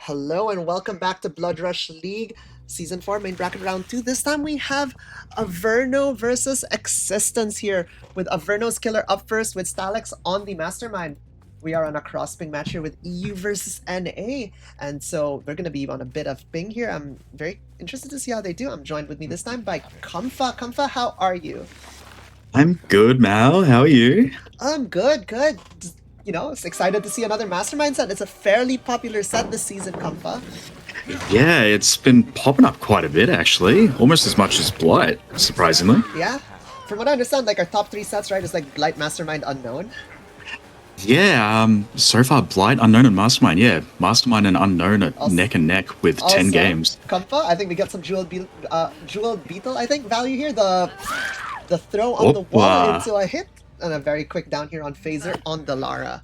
Hello and welcome back to Blood Rush League Season 4 Main Bracket Round 2. This time we have Averno versus X6tence here, with Averno's killer up first with Stalex on the Mastermind. We are on a cross-ping match here with EU versus NA, and so we're going to be on a bit of ping here. I'm very interested to see how they do. I'm joined with me this time by Comfa. Comfa, how are you? I'm good, Mal. How are you? I'm good, good. You know, excited to see another Mastermind set. It's a fairly popular set this season, Comfa. Yeah, it's been popping up quite a bit, actually. Almost as much as Blight, surprisingly. Yeah. From what I understand, like our top three sets, right, is like Blight, Mastermind, Unknown. Yeah, so far Blight, Unknown, and Mastermind. Yeah, Mastermind and Unknown are Also- neck and neck with 10 games. Comfa, I think we get some Jeweled Beetle, I think, value here. The throw on the wall Oppa. into a hit, and a very quick down here on Phaser on the Lara.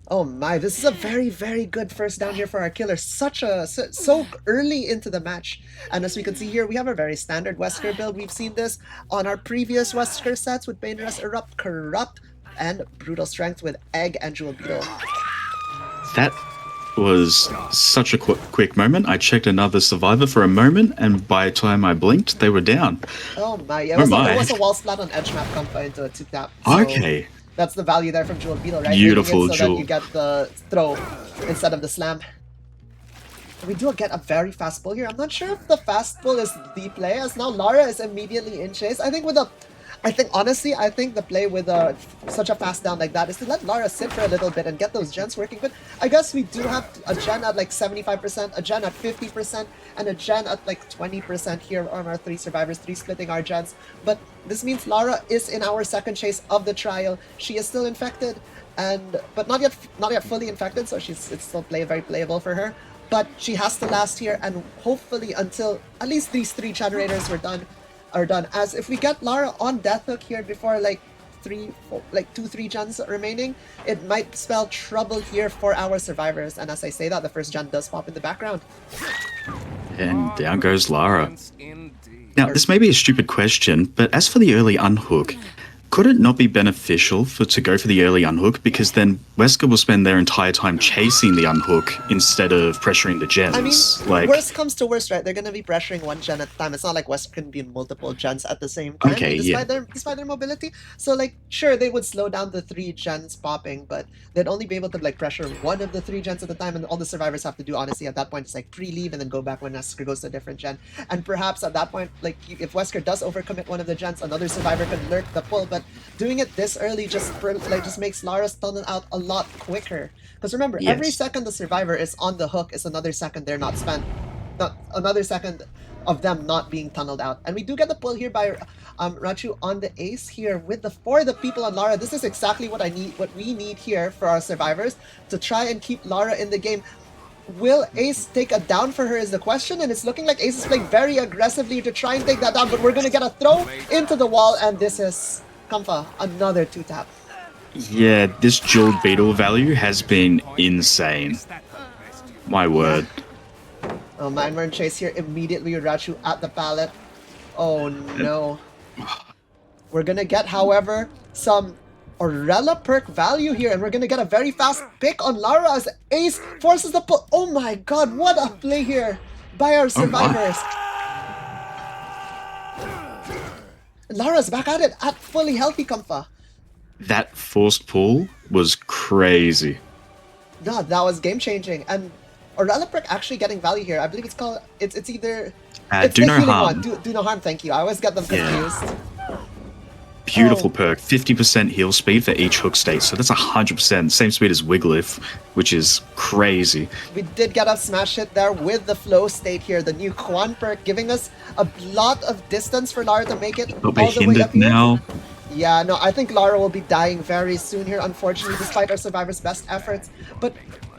Oh my, this is a very, very good first down here for our killer. So early into the match. And as we can see here, we have a very standard Wesker build. We've seen this on our previous Wesker sets with Banerush, Erupt, Corrupt, and Brutal Strength with Egg and Jewel Beetle. That was such a quick moment. I checked another survivor for a moment, and by the time I blinked, they were down. Oh my, yeah, Oh it my. was a wall splat on edge map Compa into a 2-tap. Okay. That's the value there from Jewel Beetle, right? Beautiful Making it so Jewel. that you get the throw instead of the slam. We do get a very fast pull here. I'm not sure if the fast pull is the play, as now Lara is immediately in chase. I think honestly, I think the play with such a fast down like that is to let Lara sit for a little bit and get those gens working. But I guess we do have a gen at like 75%, a gen at 50%, and a gen at like 20% here on our three survivors, three splitting our gens. But this means Lara is in our second chase of the trial. She is still infected, but not yet fully infected, so it's still very playable for her. But she has to last here, and hopefully until at least these three generators are done. As if we get Lara on Death Hook here before like 2-3 gens remaining, it might spell trouble here for our survivors. And as I say that, the first gen does pop in the background. And down goes Lara. Now, this may be a stupid question, but as for the early unhook, could it not be beneficial to go for the early unhook, because then Wesker will spend their entire time chasing the unhook instead of pressuring the gens? I mean, worst comes to worst, right? They're gonna be pressuring one gen at a time. It's not like Wesker can be in multiple gens at the same time, Okay, despite their mobility. So like, sure, they would slow down the three gens popping, but they'd only be able to like pressure one of the three gens at a time, and all the survivors have to do, honestly, at that point, is like pre-leave and then go back when Wesker goes to a different gen. And perhaps at that point, like if Wesker does overcommit one of the gens, another survivor could lurk the pull. But doing it this early just makes Lara's tunnel out a lot quicker. Because remember, Yes. every second the survivor is on the hook is another second they're not spent. Not another second of them not being tunneled out. And we do get the pull here by Rachu on the ace here for the people on Lara. This is exactly what we need here for our survivors to try and keep Lara in the game. Will Ace take a down for her is the question, and it's looking like Ace is playing very aggressively to try and take that down, but we're gonna get a throw into the wall, and this is Comfa, another 2-tap. Yeah, this Jeweled Beetle value has been insane. My word. Oh man, we're in chase here immediately with Rachu at the pallet. Oh no. We're gonna get, however, some Aurela perk value here, and we're gonna get a very fast pick on Lara as Ace forces the pull. Oh my god, what a play here by our survivors. Lara's back at it at fully healthy, Comfa. That forced pull was crazy. No, that was game changing. And Aurela perk actually getting value here. I believe it's called it's either it's Do the no healing harm. one. Do no harm, thank you. I always get them confused. Yeah. Beautiful Oh. perk. 50% heal speed for each hook state. So that's 100%. Same speed as Wigglyf, which is crazy. We did get a smash hit there with the flow state here, the new Quan perk, giving us a lot of distance for Lara to make it But all we're the way up hindered here. now. Yeah, no, I think Lara will be dying very soon here, unfortunately, despite our survivors' best efforts. But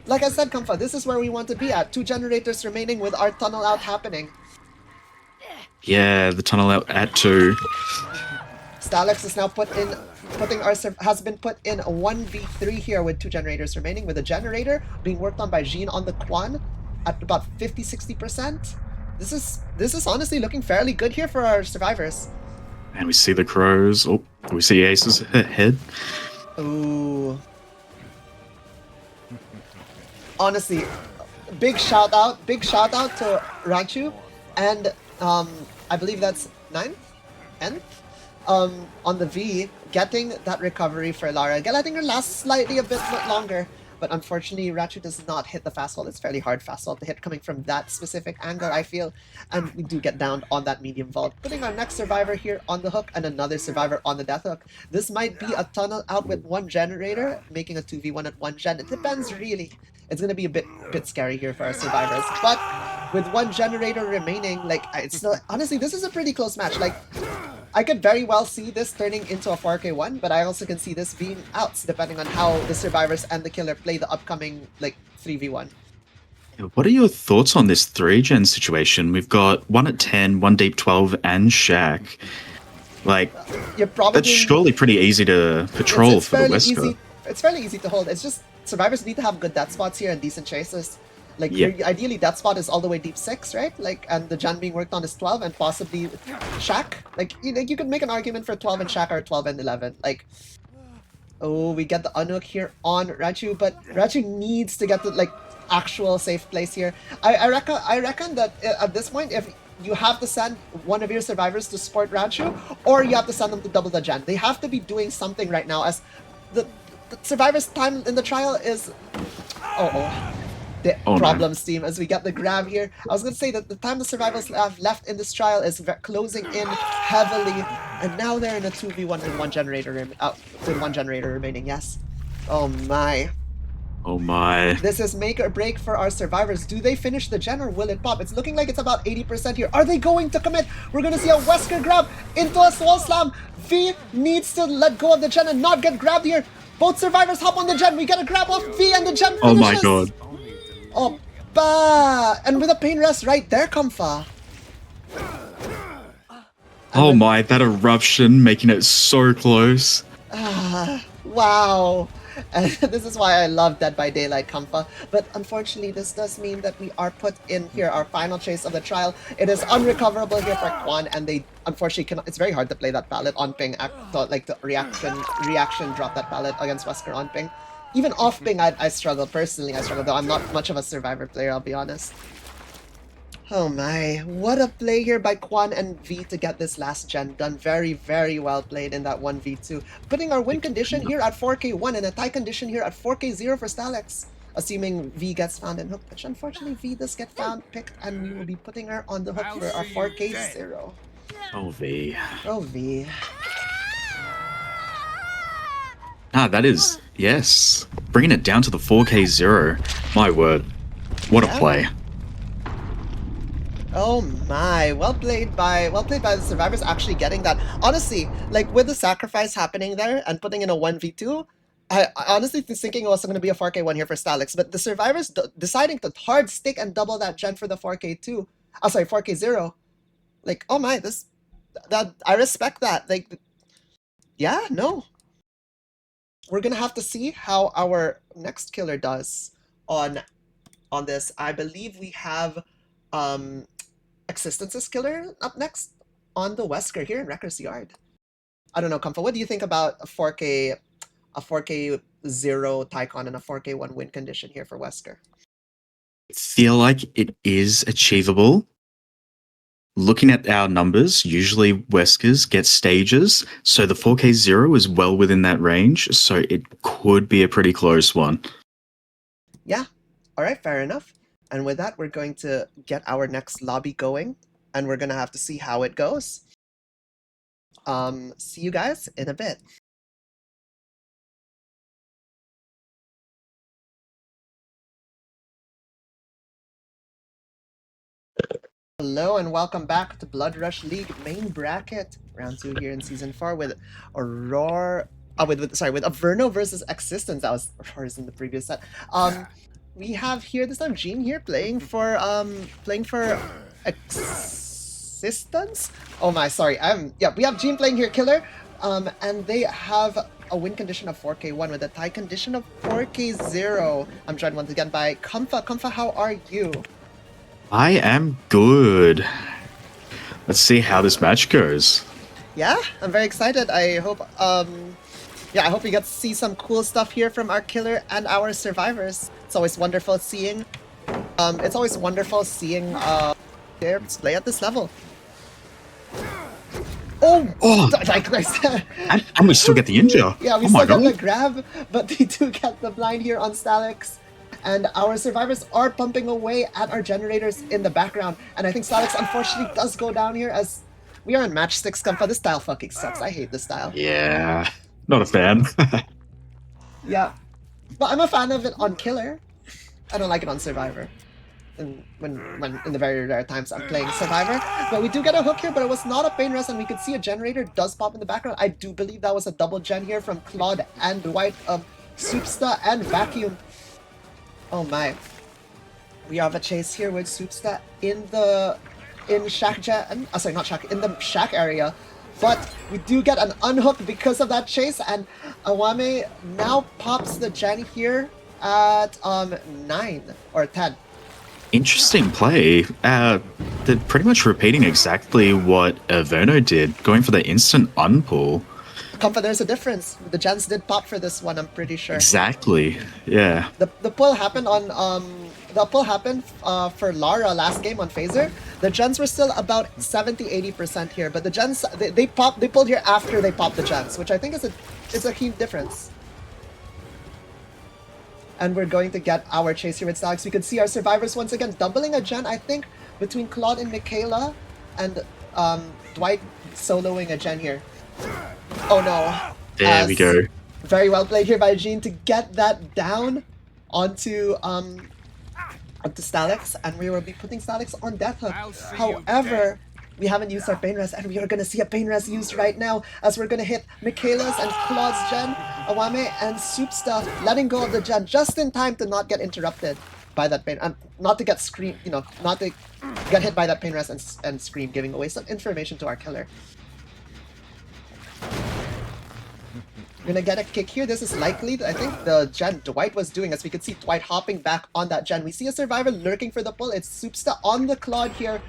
like I said, Comfa, this is where we want to be at. 2 generators remaining with our tunnel out happening. Yeah, the tunnel out at 2. Stalex is now has been put in a 1v3 here with 2 generators remaining, with a generator being worked on by Jean on the Quan at about 50-60%. This is honestly looking fairly good here for our survivors. And we see the crows. Oh, we see Ace's head. Ooh. Honestly, big shout out to Ranchu, and I believe that's 9th, 10th, on the V, getting that recovery for Lara, letting her last slightly a bit longer. But unfortunately, Ranchu does not hit the fastball. It's fairly hard fastball to hit coming from that specific angle, I feel. And we do get down on that medium vault, putting our next survivor here on the hook and another survivor on the death hook. This might be a tunnel out with one generator, making a 2v1 at one gen. It depends, really. It's going to be a bit scary here for our survivors. But with one generator remaining, like, it's still... Honestly, this is a pretty close match. Like, I could very well see this turning into a 4k1, but I also can see this being outs depending on how the survivors and the killer play the upcoming, like, 3v1. What are your thoughts on this 3-gen situation? We've got 1 at 10, 1 deep 12, and Shaq. Like, You're probably, that's surely pretty easy to patrol for the Wesker. It's fairly easy to hold. It's just survivors need to have good death spots here and decent chases. Like, ideally, that spot is all the way deep 6, right? Like, and the gen being worked on is 12 and possibly Shaq. Like, you could make an argument for 12 and Shaq or 12 and 11. Like, oh, we get the unhook here on Ranchu, but Ranchu needs to get the, like, actual safe place here. I reckon that at this point, if you have to send one of your survivors to support Ranchu, or you have to send them to double the gen. They have to be doing something right now, as the survivors' time in the trial is... Problems team as we get the grab here. I was going to say that the time the survivors have left in this trial is closing in heavily, and now they're in a 2v1 with one generator remaining. Yes. Oh my. Oh my. This is make or break for our survivors. Do they finish the gen or will it pop? It's looking like it's about 80% here. Are they going to commit? We're going to see a Wesker grab into a wall slam. V needs to let go of the gen and not get grabbed here. Both survivors hop on the gen. We get a grab off V and the gen finishes. Oh my god. Oppa! And with a pain rest right there, Comfa. Oh my, that eruption making it so close. Wow. And this is why I love Dead by Daylight, Comfa. But unfortunately, this does mean that we are put in here, our final chase of the trial. It is unrecoverable here for Quan, and they unfortunately cannot... It's very hard to play that pallet on ping, like the reaction drop that pallet against Wesker on ping. Even off ping, I struggle. Personally, I struggle, though I'm not much of a survivor player, I'll be honest. Oh my, what a play here by Quan and V to get this last gen done. Very, very well played in that 1v2. Putting our win condition here at 4k1 and a tie condition here at 4k0 for Stalex. Assuming V gets found and hooked, which unfortunately V does get found, picked, and we will be putting her on the hook for our 4k0. Oh V. Oh V. Ah, that is, yes. Bringing it down to the 4k0. My word. What a play. Oh my, well played by the survivors actually getting that. Honestly, like with the sacrifice happening there and putting in a 1v2, I honestly was thinking it was going to be a 4k1 here for Stalex, but the survivors deciding to hard stick and double that gen for the 4k2. Oh, sorry, 4k0. Like, oh my, that I respect that. Like, yeah, no. We're gonna have to see how our next killer does on this. I believe we have X6tence's killer up next on the Wesker here in Wrecker's Yard. I don't know, Comfa, what do you think about a 4k0 Tycon and a 4k1 win condition here for Wesker? I feel like it is achievable. Looking at our numbers, usually Weskers get stages, so the 4k0 is well within that range, so it could be a pretty close one. Yeah, alright, fair enough. And with that, we're going to get our next lobby going, and we're going to have to see how it goes. See you guys in a bit. Hello and welcome back to Blood Rush League main bracket, round 2 here in season 4 with Averno versus X6tence. That was Aurora's in the previous set. We have here this time Jean here playing for X6tence. Oh my, sorry. We have Jean playing here killer, and they have a win condition of 4k1 with a tie condition of 4k0. I'm joined once again by Comfa. Comfa, how are you? I am good. Let's see how this match goes. Yeah, I'm very excited. I hope I hope we get to see some cool stuff here from our killer and our survivors. It's always wonderful seeing It's always wonderful seeing players play at this level. Oh, like I said. And we still get the injure. Yeah, we oh my still get god. the grab, but they do get the blind here on Stalix. And our survivors are pumping away at our generators in the background. And I think Stalix unfortunately does go down here as we are in match 6 Comfa. This style fucking sucks. I hate this style. Yeah, not a fan. Yeah. But I'm a fan of it on Killer. I don't like it on Survivor. When in the very rare times I'm playing Survivor. But we do get a hook here, but it was not a pain rest, and we could see a generator does pop in the background. I do believe that was a double gen here from Claude and Dwight, Soupsta and Vacuum. Oh my. We have a chase here with Soupsta in Shack Gen, sorry, not Shack, in the Shack area. But we do get an unhook because of that chase, and Awame now pops the gen here at 9 or 10. Interesting play. They're pretty much repeating exactly what Averno did, going for the instant unpull. Comfa, there's a difference. The gens did pop for this one, I'm pretty sure. Exactly. Yeah. The pull happened on for Lara last game on Phaser. The gens were still about 70-80% here, but the gens they pulled here after they popped the gens, which I think is a huge difference. And we're going to get our chase here with Stalix. We can see our survivors once again doubling a gen, I think, between Claude and Michaela, and Dwight soloing a gen here. Oh no. There we go. Very well played here by Jean to get that down onto Stalix, and we will be putting Stalix on Death Hook. However, we haven't used our Pain Rest, and we are going to see a Pain Rest used right now as we're going to hit Michaela's and Claude's gen, Awame and Soupsta letting go of the gen just in time to not get interrupted by that pain, not to get scream, not to get hit by that Pain Rest and scream, giving away some information to our killer. We're gonna get a kick here. This is likely, I think, the gen Dwight was doing, as we could see Dwight hopping back on that gen. We see a survivor lurking for the pull. It's Soupsta on the Claude here,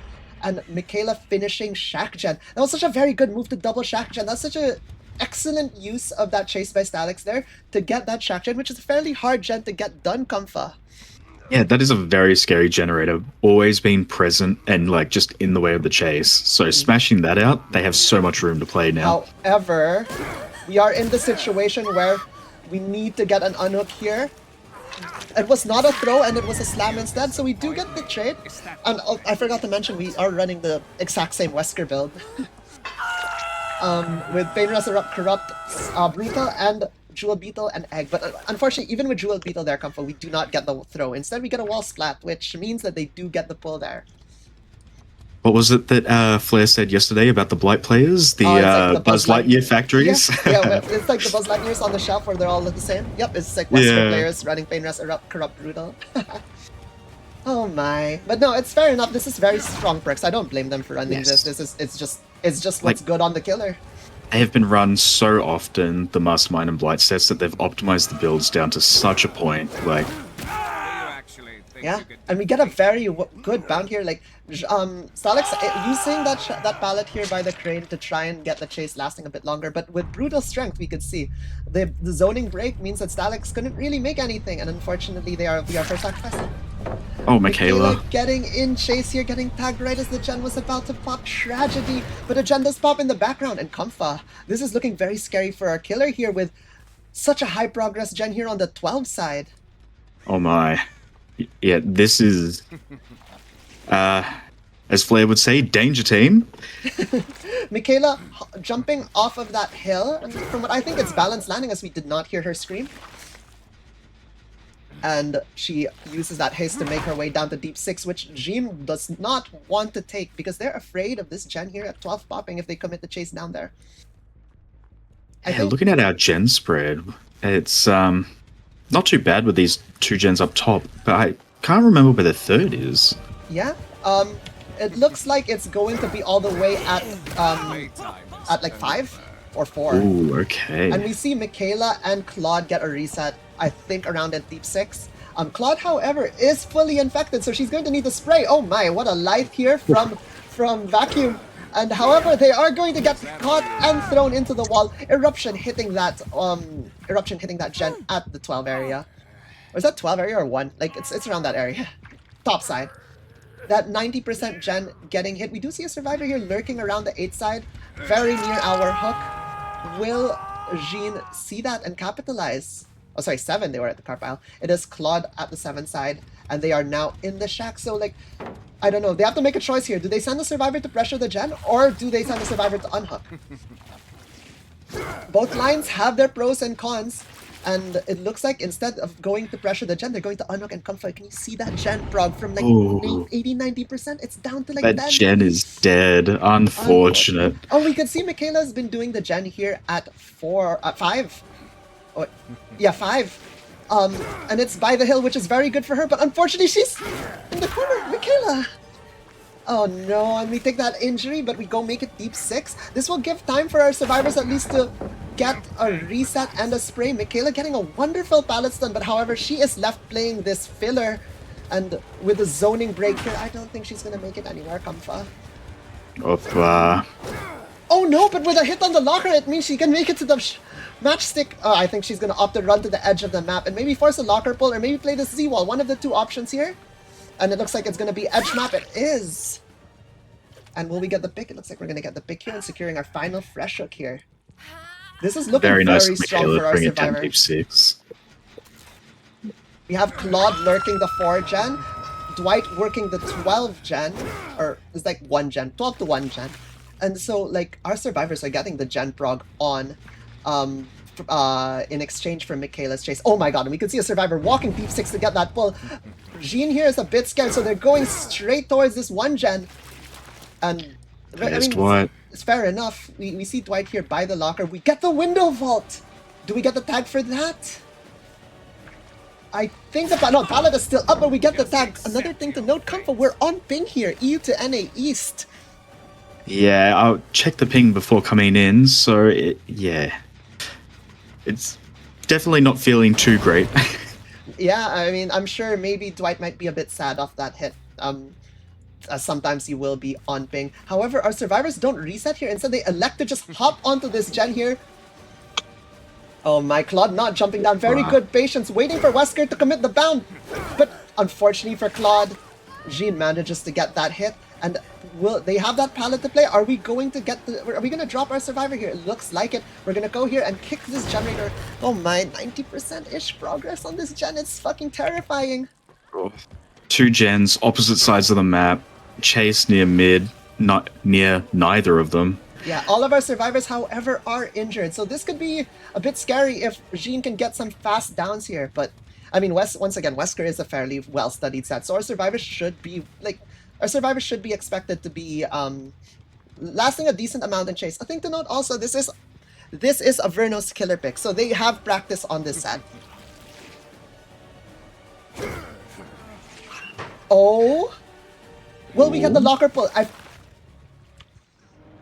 and Michaela finishing Shack gen. That was such a very good move to double Shack gen. That's such a excellent use of that chase by Stalix there to get that Shack gen, which is a fairly hard gen to get done, Comfa. Yeah, that is a very scary generator. Always been present and like just in the way of the chase. So smashing that out, they have so much room to play now. However, we are in the situation where we need to get an unhook here. It was not a throw, and it was a slam instead, so we do get the trade. And I forgot to mention, we are running the exact same Wesker build. With Pain Rest, Corrupt, Brutal, and Jewel Beetle and Egg. But unfortunately, even with Jewel Beetle there, Comfort, we do not get the throw. Instead, we get a wall splat, which means that they do get the pull there. What was it that Flair said yesterday about the Blight players? The, like the Buzz Lightyear factories? Yeah, it's like the Buzz Lightyears on the shelf where they're all the same. Yep, it's like Wesker players running Pain Rest, Corrupt, Brutal. Oh my. But no, it's fair enough. This is very strong perks. I don't blame them for running this. It's just what's good on the killer. They have been run so often, the Mastermind and Blight sets, that they've optimized the builds down to such a point. Like, yeah, and we get a very good bound here. Like, Stalix using that pallet here by the crane to try and get the chase lasting a bit longer. But with Brutal Strength, we could see the zoning break means that Stalix couldn't really make anything, and unfortunately, we are for sacrifice. oh, Michaela. Getting in chase here, getting tagged right as the gen was about to pop. Tragedy, but a gen does pop in the background, and Comfa. This is looking very scary for our killer here with such a high progress gen here on the 12 side. Oh my. Yeah, this is, as Flair would say, danger team. Michaela jumping off of that hill, and from what I think it's balanced landing, as we did not hear her scream. And she uses that haste to make her way down to Deep 6, which Jean does not want to take because they're afraid of this gen here at 12 popping if they commit the chase down there. Yeah, looking at our gen spread, it's not too bad with these two gens up top, but I can't remember where the third is. Yeah, it looks like it's going to be all the way at like 5 or 4. Ooh, okay. And we see Michaela and Claude get a reset, I think around at Deep 6. Claude, however, is fully infected, so she's going to need the spray. Oh my, what a life here from Vacuum. And however, they are going to get caught and thrown into the wall. Eruption hitting that gen at the 12 area. Or is that 12 area or 1? Like, it's around that area. top side. That 90% gen getting hit. We do see a survivor here lurking around the 8 side, very near our hook. Will Jean see that and capitalize? Oh, sorry, 7, they were at the car pile. It is Claude at the 7 side, and they are now in the shack. So, like, I don't know. They have to make a choice here. Do they send the survivor to pressure the gen, or do they send the survivor to unhook? Both lines have their pros and cons. And it looks like instead of going to pressure the gen, they're going to unhook and come fight. Can you see that gen prog from like 80-90%? It's down to like that 10. gen is dead. Unfortunate. Oh, we can see Michaela's been doing the gen here at 5. Oh, yeah, 5. And it's by the hill, which is very good for her. But unfortunately, she's in the corner. Michaela. Oh no, and we take that injury, but we go make it deep 6. This will give time for our survivors at least to get a reset and a spray. Michaela getting a wonderful pallet stun, but however, she is left playing this filler. And with the zoning break here, I don't think she's gonna make it anywhere, Kamfa. Oh no, but with a hit on the locker, it means she can make it to the matchstick. I think she's gonna opt to run to the edge of the map and maybe force a locker pull or maybe play the Z-wall. One of the two options here. And it looks like it's going to be edge map. It is. And will we get the pick? It looks like we're going to get the pick here and securing our final fresh hook here. This is looking very nice, strong for our survivor. Deep 6. We have Claude lurking the 4 gen. Dwight working the 12 gen. Or it's like 1 gen. 12 to 1 gen. And so like our survivors are getting the gen prog on in exchange for Michaela's chase. Oh my god, and we can see a survivor walking deep 6 to get that pull. Jean here is a bit scared, so they're going straight towards this 1 gen. And I mean, Dwight. It's fair enough. We see Dwight here by the locker. We get the window vault. Do we get the tag for that? I think the pallet is still up, but we get the tag. Another thing to note, Comfort, we're on ping here, EU to NA East. Yeah, I'll check the ping before coming in, so yeah. It's definitely not feeling too great. Yeah, I mean, I'm sure maybe Dwight might be a bit sad off that hit. As sometimes you will be on ping. However, our survivors don't reset here. Instead, they elect to just hop onto this gen here. Oh my, Claude not jumping down. Very good patience, waiting for Wesker to commit the bound. But unfortunately for Claude, Jean manages to get that hit. And will they have that pallet to play? Are we going to get are we going to drop our survivor here? It looks like it. We're going to go here and kick this generator. Oh my, 90%-ish progress on this gen. It's fucking terrifying. 2 gens, opposite sides of the map. Chase near mid, not near neither of them. Yeah, all of our survivors, however, are injured. So this could be a bit scary if Jean can get some fast downs here. But, I mean, once again, Wesker is a fairly well-studied set. So our survivors should be, expected to be lasting a decent amount in chase. A thing to note also, this is Averno's killer pick. So they have practice on this set. Oh... Will we get the locker pull?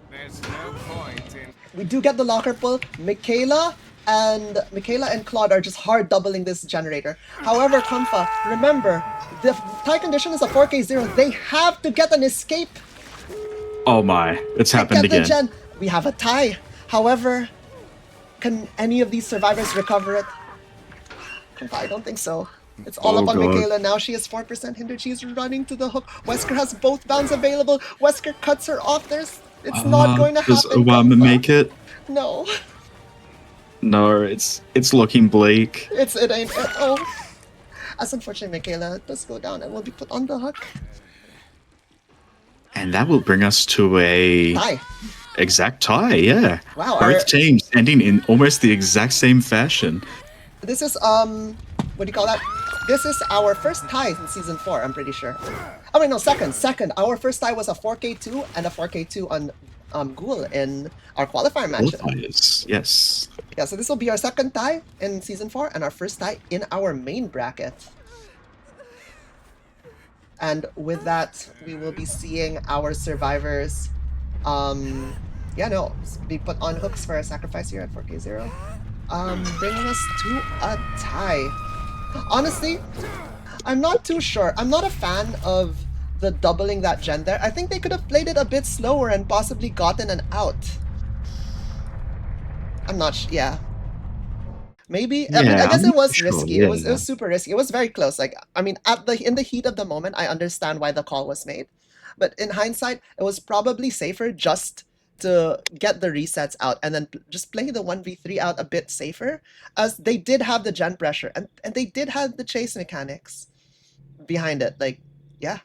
There's no point in... We do get the locker pull. Michaela and Claude are just hard doubling this generator. However, Kamfa, remember, the tie condition is a 4K0. They have to get an escape. Oh my, it's happened again. We have a tie. However, can any of these survivors recover it? Kamfa, I don't think so. It's all up on Michaela now. She is 4% hindered. She's running to the hook. Wesker has both bounds available. Wesker cuts her off. It's not going to happen. Does Obama make it? No. No, it's looking bleak. It ain't. Oh. As unfortunately, Michaela does go down and will be put on the hook. And that will bring us to a tie. Exact tie, yeah. Wow. Both teams ending in almost the exact same fashion. This is what do you call that? This is our first tie in season 4, I'm pretty sure. Oh wait, no, second. Our first tie was a 4K2 and a 4K2 on Ghoul in our qualifier match. Yes. Yeah, so this will be our second tie in season 4 and our first tie in our main bracket. And with that, we will be seeing our survivors be put on hooks for a sacrifice here at 4K0. Bringing us to a tie. Honestly, I'm not too sure. I'm not a fan of the doubling that gen there. I think they could have played it a bit slower and possibly gotten an out. I'm not yeah. Maybe. I mean, Yeah, I guess I'm it not was sure. risky. Yeah. It was super risky. It was very close. Like, I mean, in the heat of the moment, I understand why the call was made, but in hindsight, it was probably safer just to get the resets out and then just play the 1v3 out a bit safer, as they did have the gen pressure and they did have the chase mechanics behind it. Like, yeah.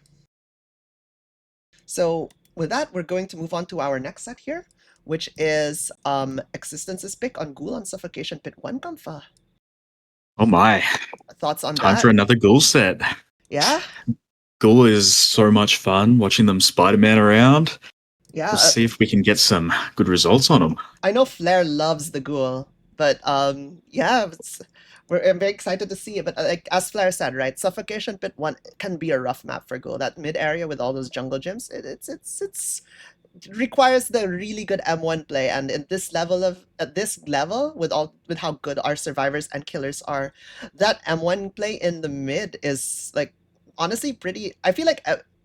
So with that, we're going to move on to our next set here, which is X6tence's pick on Ghoul on Suffocation Pit 1 Comfa. Oh my. Thoughts on Time that? for another Ghoul set. Yeah? Ghoul is so much fun watching them Spider-Man around. Yeah. Let's see if we can get some good results on them. I know Flair loves the Ghoul, but yeah, I'm very excited to see it. But like as Flair said, right, Suffocation Pit 1 can be a rough map for Ghoul. That mid area with all those jungle gyms, it requires the really good M1 play, and at this level with how good our survivors and killers are, that M1 play in the mid is like honestly pretty. I feel like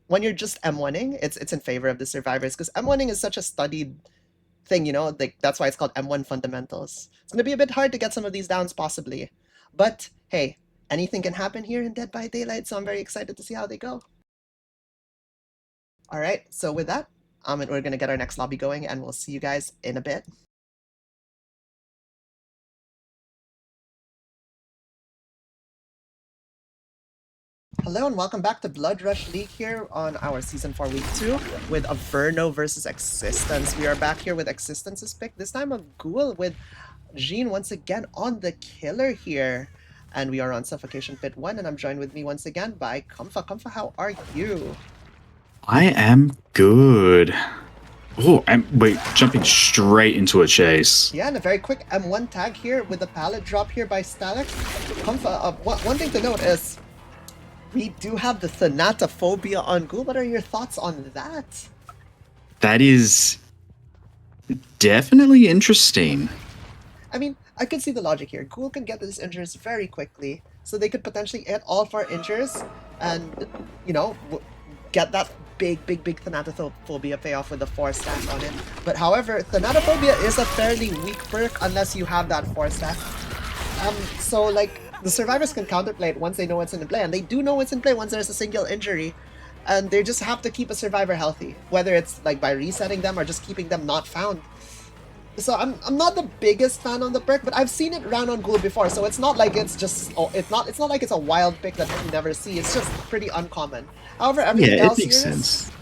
when you're just M1ing, it's in favor of the survivors because M1ing is such a studied thing, like that's why it's called M1 fundamentals. It's gonna be a bit hard to get some of these downs possibly, but hey, anything can happen here in Dead by Daylight, so I'm very excited to see how they go. All right, so with that, we're gonna get our next lobby going, and we'll see you guys in a bit. Hello and welcome back to Blood Rush League here on our Season 4 Week 2 with Averno versus X6tence. We are back here with X6tence's pick, this time of Ghoul with Jean once again on the killer here. And we are on Suffocation Pit 1, and I'm joined with me once again by Comfa. Comfa, how are you? I am good. Oh, and wait, jumping straight into a chase. Yeah, and a very quick M1 tag here with the pallet drop here by Stalek. Comfa, one thing to note is we do have the Thanatophobia on Ghoul. What are your thoughts on that? That is definitely interesting. I mean, I could see the logic here. Ghoul can get these injures very quickly, so they could potentially hit all 4 injures and, get that big Thanatophobia payoff with the 4 stack on it. But however, Thanatophobia is a fairly weak perk unless you have that 4 stack. So like, the survivors can counterplay it once they know it's in play, and they do know it's in play once there's a single injury, and they just have to keep a survivor healthy, whether it's like by resetting them or just keeping them not found. So I'm not the biggest fan on the perk, but I've seen it run on Ghoul before, so it's not like it's just it's not like it's a wild pick that you never see. It's just pretty uncommon. However, everything else it makes here sense.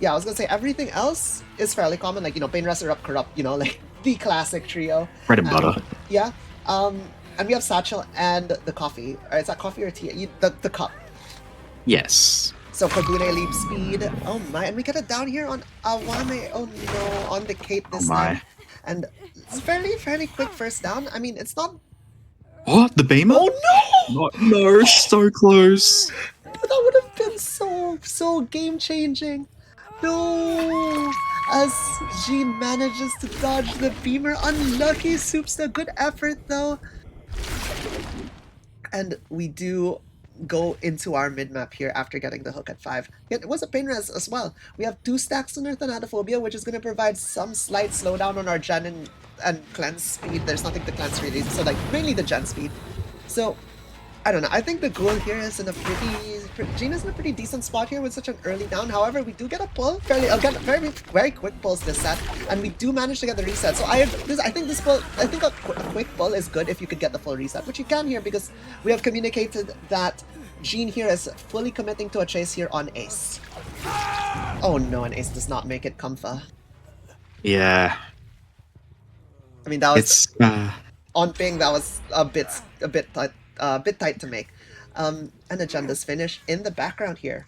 yeah, I was gonna say everything else is fairly common, like Pain Wrestler up Corrupt, like the classic trio. Bread and butter. Yeah. And we have Satchel and the coffee. Or is that coffee or tea? The cup. Yes. So Kogune leaps speed. Oh my, and we get it down here on Awame. Oh no, on the Kate this time. And it's fairly quick first down. I mean, it's not. What? The Beamer? Oh no! No, so close. But that would have been so game changing. No! As Jean manages to dodge the beamer. Unlucky Soupsta. Good effort though. And we do go into our mid-map here after getting the hook at 5. It was a pain res as well. We have 2 stacks on our Thanatophobia, which is going to provide some slight slowdown on our gen and cleanse speed. There's nothing to cleanse really, so like mainly the gen speed. So I don't know. I think the Ghoul here is in a Jean is in a pretty decent spot here with such an early down. However, we do get a pull again, very quick pulls this set, and we do manage to get the reset. So I think a quick pull is good if you could get the full reset, which you can here because we have communicated that Jean here is fully committing to a chase here on Ace. Oh no, and Ace does not make it, Comfa. Yeah. I mean, that was It's on ping. That was a bit tight to make. And Agenda's finish in the background here.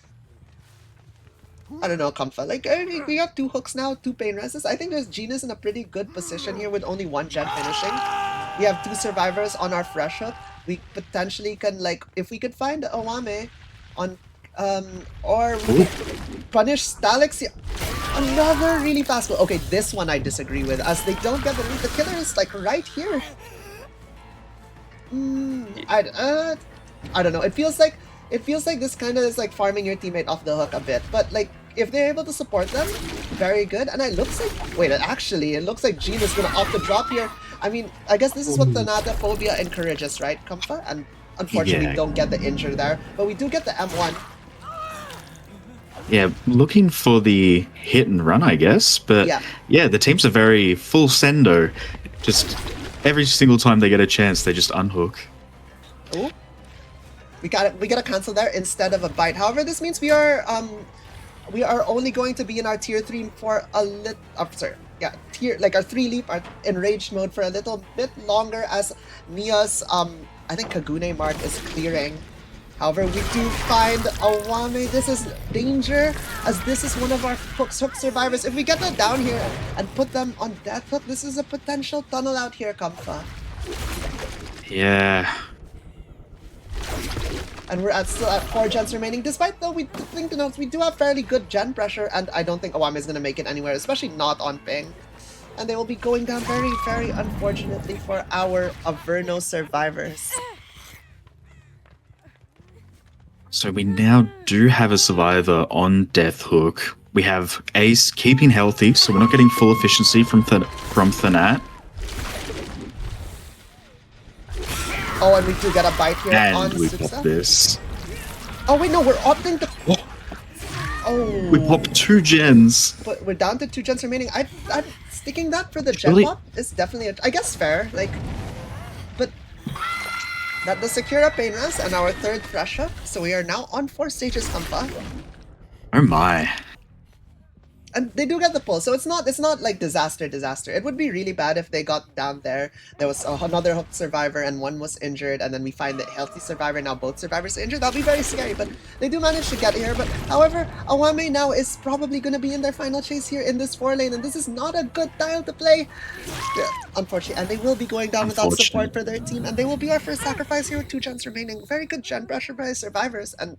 I don't know, Comfa. Like, we have 2 hooks now, 2 pain reses. I think Jean is in a pretty good position here with only 1 gen finishing. We have 2 survivors on our fresh hook. We potentially can, like, if we could find Awame on, or we could punish Stalix. Another really fast one. Okay, this one I disagree with, as they don't get the killer is like right here. I don't know. It feels like this kind of is like farming your teammate off the hook a bit, but like if they're able to support them, very good. And it looks like it looks like Jean is gonna opt the drop here, I mean, I guess this is what Thanatophobia encourages, right, Comfa? And unfortunately, Yeah. we don't get the injure there, but we do get the M1. Yeah, looking for the hit and run, I guess. But Yeah. yeah, the teams are very full sendo. Just every single time they get a chance, they just unhook. Oh, we gotta cancel there instead of a bite. However, this means we are only going to be in our tier 3 for a little. Our 3 leap, our enraged mode for a little bit longer as Nia's I think Kagune mark is clearing. However, we do find Awame. This is danger, as this is one of our hook survivors. If we get them down here and put them on death hook, this is a potential tunnel out here, Kamfa. Yeah. And we're still at 4 gens remaining, despite though we think we do have fairly good gen pressure, and I don't think Awame is going to make it anywhere, especially not on ping. And they will be going down very, very unfortunately for our Averno survivors. So we now do have a survivor on death hook. We have Ace keeping healthy, so we're not getting full efficiency from Thanat. Oh, and we do get a bite here on And we Supsa. pop this. Oh wait, no, we're opting to... Oh. We pop 2 gens. But we're down to 2 gens remaining. I'm sticking that for the gen Really? pop is definitely, I guess, fair. Like, but that does secure a pain rest and our 3rd thresh up. So we are now on 4 stages, Kampa. Oh my. And they do get the pull, so it's not like disaster. It would be really bad if they got down there. There was another hooked survivor and one was injured, and then we find the healthy survivor. Now both survivors are injured. That'll be very scary, but they do manage to get here. But however, Awame now is probably going to be in their final chase here in this 4 lane, and this is not a good tile to play. Yeah, unfortunately, and they will be going down without support for their team, and they will be our first sacrifice here with 2 gens remaining. Very good gen pressure by survivors, and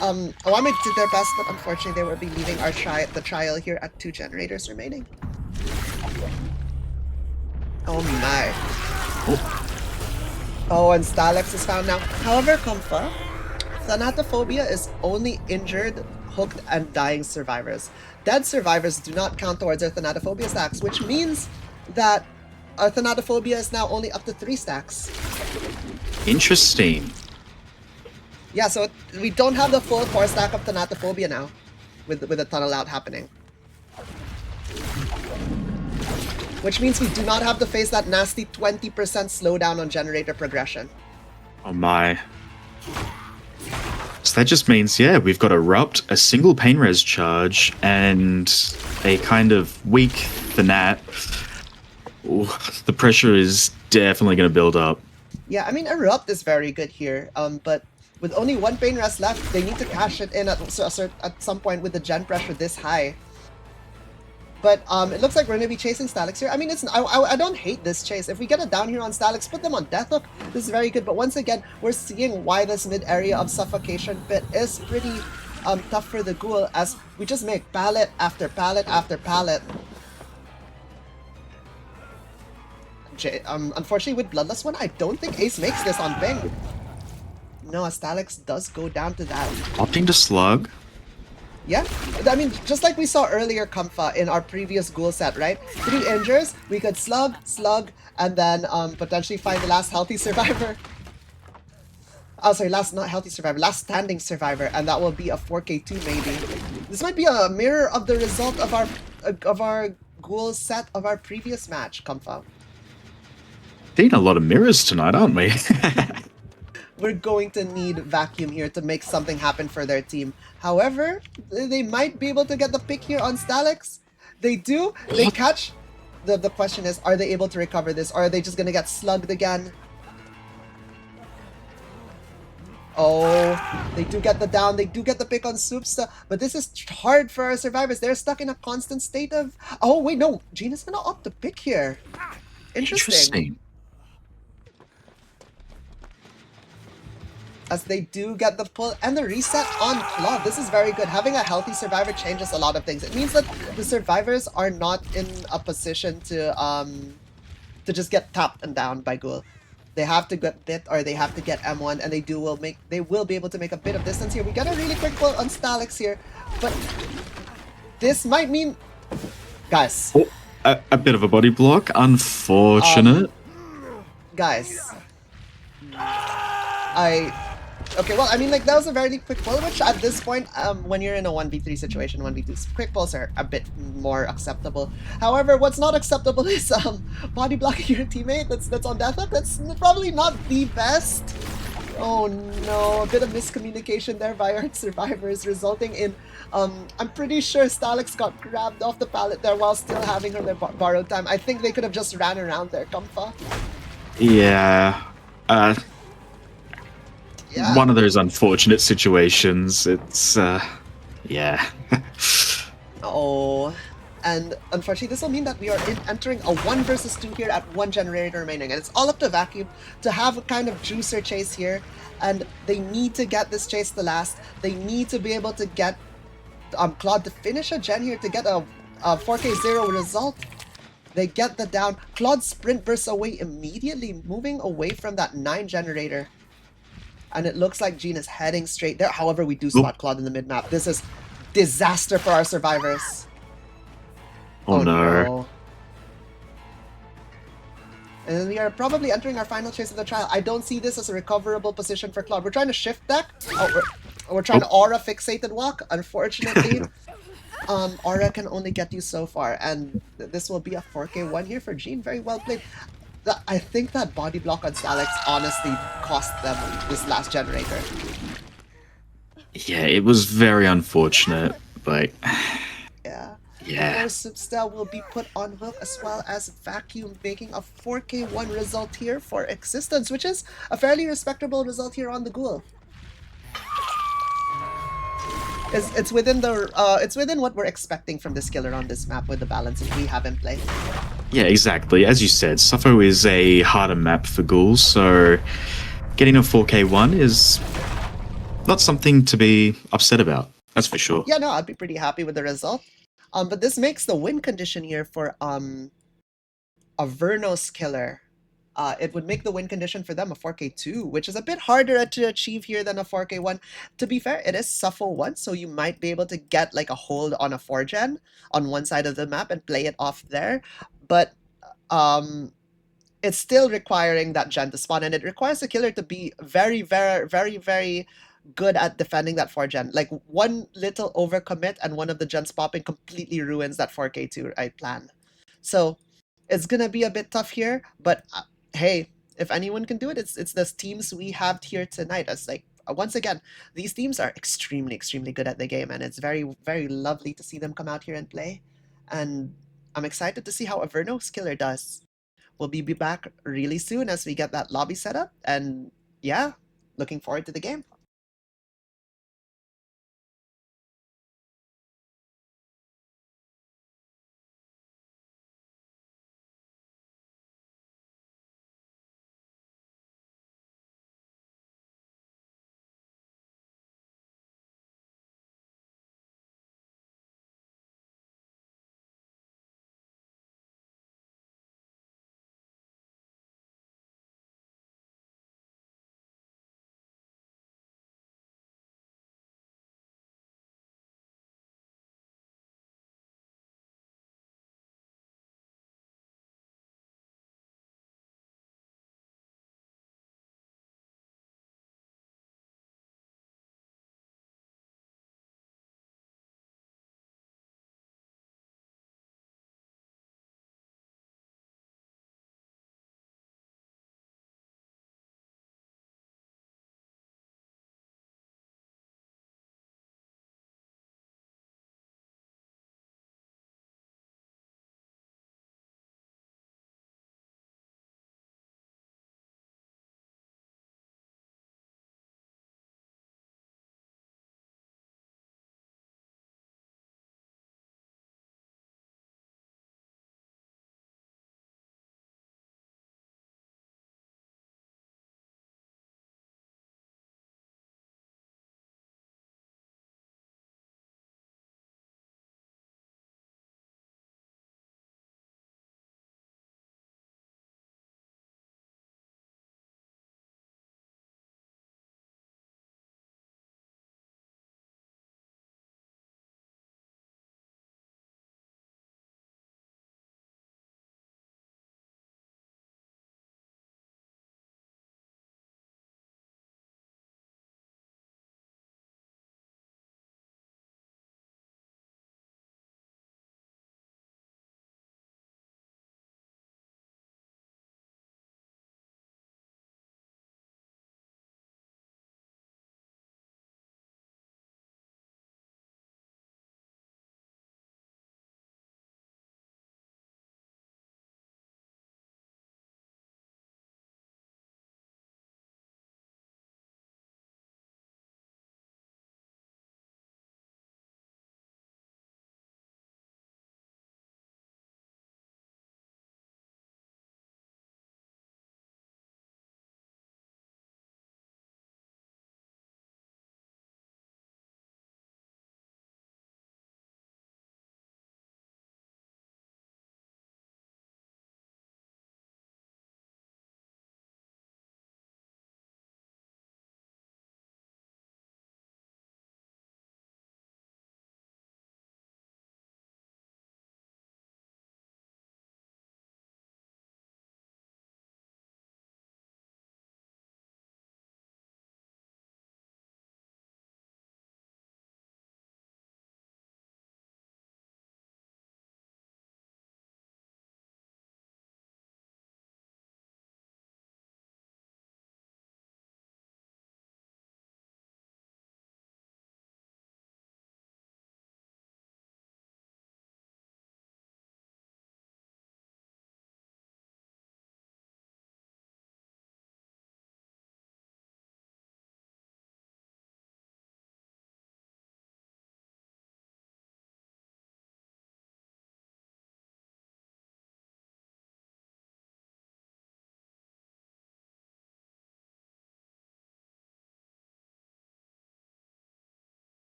Awame did their best, but unfortunately they will be leaving our the trial here at 2 generators remaining. Oh my. Oh, and Stalex is found now. However, Comfa, Thanatophobia is only injured, hooked, and dying survivors. Dead survivors do not count towards our Thanatophobia stacks, which means that our Thanatophobia is now only up to 3 stacks. Interesting. Yeah, so we don't have the full 4 stack of Thanatophobia now, with the tunnel out happening. Which means we do not have to face that nasty 20% slowdown on generator progression. Oh my. So that just means, yeah, we've got Erupt, a single pain res charge, and a kind of weak Thanat. Ooh, the pressure is definitely going to build up. Yeah, I mean, Erupt is very good here, but with only 1 pain rest left, they need to cash it in at some point with the gen pressure this high. But it looks like we're going to be chasing Stalex here. I mean, I don't hate this chase. If we get it down here on Stalex, put them on death hook, this is very good. But once again, we're seeing why this mid area of suffocation bit is pretty tough for the ghoul, as we just make pallet after pallet after pallet. Unfortunately, with Bloodlust 1, I don't think Ace makes this on ping. No, Stalex does go down to that. Opting to slug. Yeah, I mean, just like we saw earlier, Kamfa, in our previous ghoul set, right? 3 injures, we could slug, and then potentially find the last healthy survivor. Oh, sorry, last standing survivor, and that will be a 4k2 maybe. This might be a mirror of the result of our ghoul set of our previous match, Kamfa. Seeing a lot of mirrors tonight, aren't we? We're going to need Vacuum here to make something happen for their team. However, they might be able to get the pick here on Stalex. They do. They catch. The question is, are they able to recover this, or are they just going to get slugged again? Oh, they do get the down. They do get the pick on Supsta, but this is hard for our survivors. They're stuck in a constant state of... Oh, wait, no. Gina's going to opt to pick here. Interesting. As they do get the pull and the reset on Claw. This is very good. Having a healthy survivor changes a lot of things. It means that the survivors are not in a position to just get tapped and down by Ghoul. They have to get bit, or they have to get M1, and they will be able to make a bit of distance here. We get a really quick pull on Stalex here, but this might mean, guys, A bit of a body block. Unfortunate. Guys, okay, well, I mean, like, that was a very quick pull, which at this point, when you're in a 1v3 situation, 1v2, quick pulls are a bit more acceptable. However, what's not acceptable is body blocking your teammate that's on death. That's probably not the best. Oh no, a bit of miscommunication there by our survivors, resulting in, I'm pretty sure Stalix got grabbed off the pallet there while still having her their borrowed time. I think they could have just ran around there, Comfa. Yeah. Yeah. One of those unfortunate situations. It's, yeah. Oh, and unfortunately, this will mean that we are entering a 1 versus 2 here at 1 generator remaining, and it's all up to Vacuum to have a kind of juicer chase here, and they need to get this chase to last. They need to be able to get Claude to finish a gen here to get a 4K0 result. They get the down. Claude sprint bursts away immediately, moving away from that 9 generator. And it looks like Jean is heading straight there. However, we do spot Claude in the mid-map. This is disaster for our survivors. Oh no. And we are probably entering our final chase of the trial. I don't see this as a recoverable position for Claude. We're trying to shift deck. We're trying to aura fixated walk. Unfortunately, aura can only get you so far. And this will be a 4K1 here for Jean. Very well played. I think that body block on Stalix honestly cost them this last generator. Yeah, it was very unfortunate, but Yeah. yeah. More Substel will be put on hook, as well as Vacuum making a 4K1 result here for X6tence, which is a fairly respectable result here on the Ghoul. It's within what we're expecting from this killer on this map with the balances we have in play. Yeah, exactly. As you said, Suffo is a harder map for ghouls, so getting a 4K1 is not something to be upset about. That's for sure. Yeah, no, I'd be pretty happy with the result. But this makes the win condition here for Averno's killer. It would make the win condition for them a 4K2, which is a bit harder to achieve here than a 4K1. To be fair, it is Suffo 1, so you might be able to get like a hold on a 4-gen on one side of the map and play it off there. But it's still requiring that gen to spawn, and it requires the killer to be very, very, very, very good at defending that 4-gen. Like, one little overcommit and one of the gens popping completely ruins that 4K2 I plan. So it's gonna be a bit tough here, but hey, if anyone can do it, it's the teams we have here tonight. As like, once again, these teams are extremely, extremely good at the game, and it's very, very lovely to see them come out here and play. And I'm excited to see how Averno's killer does. We'll be back really soon as we get that lobby set up, and yeah, looking forward to the game.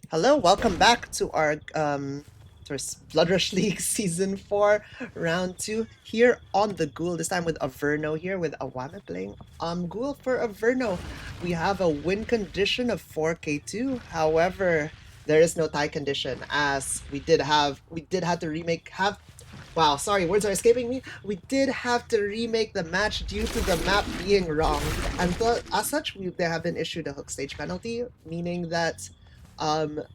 Hello, welcome back to our Blood Rush League Season 4, Round 2, here on the Ghoul, this time with Averno here, with Awame playing Ghoul for Averno. We have a win condition of 4k2, however, there is no tie condition, as we did have to wow, sorry, words are escaping me. We did have to remake the match due to the map being wrong, and as such, they have been issued a hook stage penalty, meaning that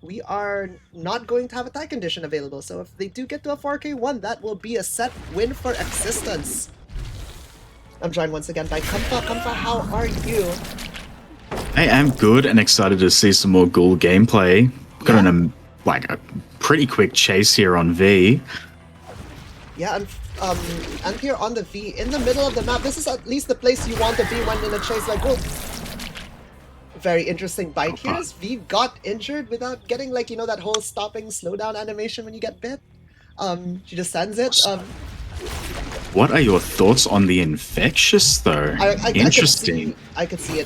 we are not going to have a tie condition available. So if they do get to a 4k1, that will be a set win for X6tence. I'm joined once again by Kampa. Kampa, how are you? I am good and excited to see some more Ghoul gameplay. Got a pretty quick chase here on V. Yeah, and here on the V, in the middle of the map, this is at least the place you want to be when in a chase like Ghoul. Very interesting bite here as V got injured without getting, like, you know, that whole stopping slowdown animation when you get bit. She just sends it. What are your thoughts on the infectious though? Interesting. I could see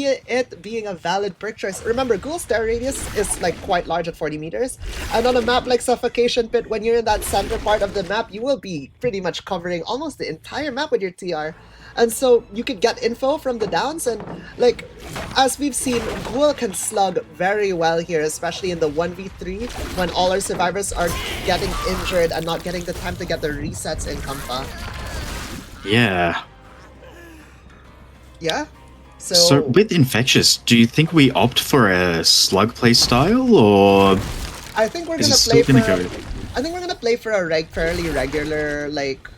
it being a valid perk choice. Remember, Ghoul's stare radius is like quite large at 40 meters, and on a map like Suffocation Pit, when you're in that center part of the map, you will be pretty much covering almost the entire map with your TR. And so you could get info from the downs, and like, as we've seen, Ghoul can slug very well here, especially in the 1v3, when all our survivors are getting injured and not getting the time to get their resets in Kampa. Yeah. Yeah? So with Infectious, do you think we opt for a slug play style, or I think we're gonna play for a fairly regular, like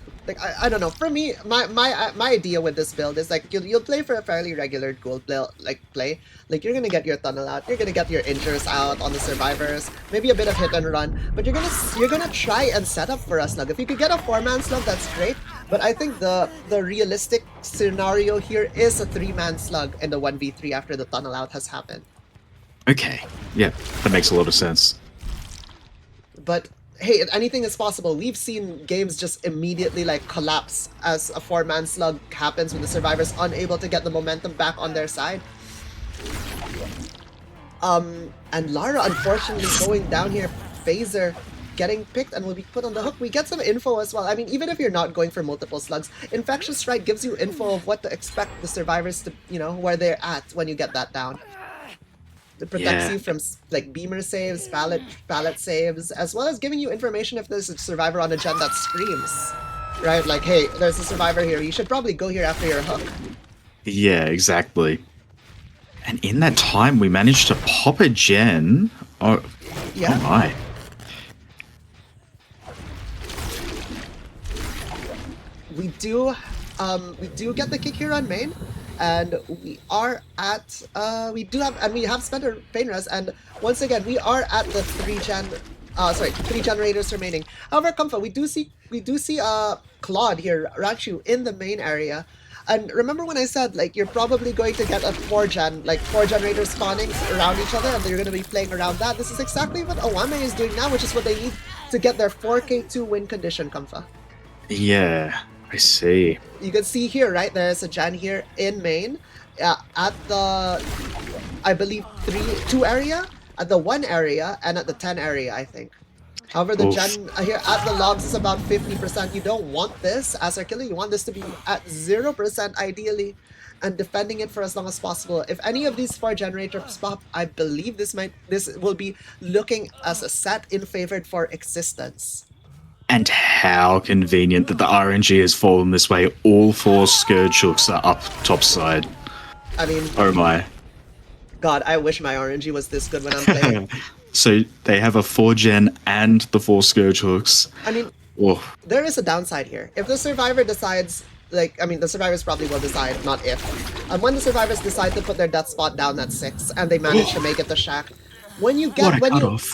I don't know. For me, my idea with this build is like you'll play for a fairly regular Ghoul play. Like you're gonna get your tunnel out, you're gonna get your injures out on the survivors, maybe a bit of hit and run, but you're gonna try and set up for a slug. If you could get a 4-man slug, that's great. But I think the realistic scenario here is a 3-man slug in the 1v3 after the tunnel out has happened. Okay, yeah, that makes a lot of sense. But hey, anything is possible. We've seen games just immediately like collapse as a 4-man slug happens when the survivors unable to get the momentum back on their side. And Lara unfortunately going down here, Phaser getting picked and will be put on the hook. We get some info as well. I mean, even if you're not going for multiple slugs, Infectious Strike gives you info of what to expect the survivors to, you know, where they're at when you get that down. It protects you from like beamer saves, pallet saves, as well as giving you information if there's a survivor on a gen that screams. Right? Like, hey, there's a survivor here. You should probably go here after your hook. Yeah, exactly. And in that time, we managed to pop a gen. Oh, yeah. Oh my. We do get the kick here on main. And we are at, we have spent our pain res, and once again, we are at the 3 generators remaining. However, Comfort, we do see Claude here, Rachu, in the main area. And remember when I said, like, you're probably going to get a 4 generators spawning around each other, and you're going to be playing around that. This is exactly what Awame is doing now, which is what they need to get their 4k2 win condition, Comfort. Yeah. I see. You can see here, right? There's a gen here in main at the, I believe, 2 area, at the 1 area, and at the 10 area, I think. However, the gen here at the logs is about 50%. You don't want this as a killer. You want this to be at 0% ideally, and defending it for as long as possible. If any of these 4 generators pop, I believe this will be looking as a set in favor for X6tence. And how convenient that the RNG has fallen this way. All 4 Scourge hooks are up topside. I mean... Oh my. God, I wish my RNG was this good when I'm playing. So they have a 4-gen and the 4 Scourge hooks. I mean, there is a downside here. If the survivor decides... Like, I mean, the survivors probably will decide, not if. And when the survivors decide to put their death spot down at 6, and they manage to make it to Shack, when you get...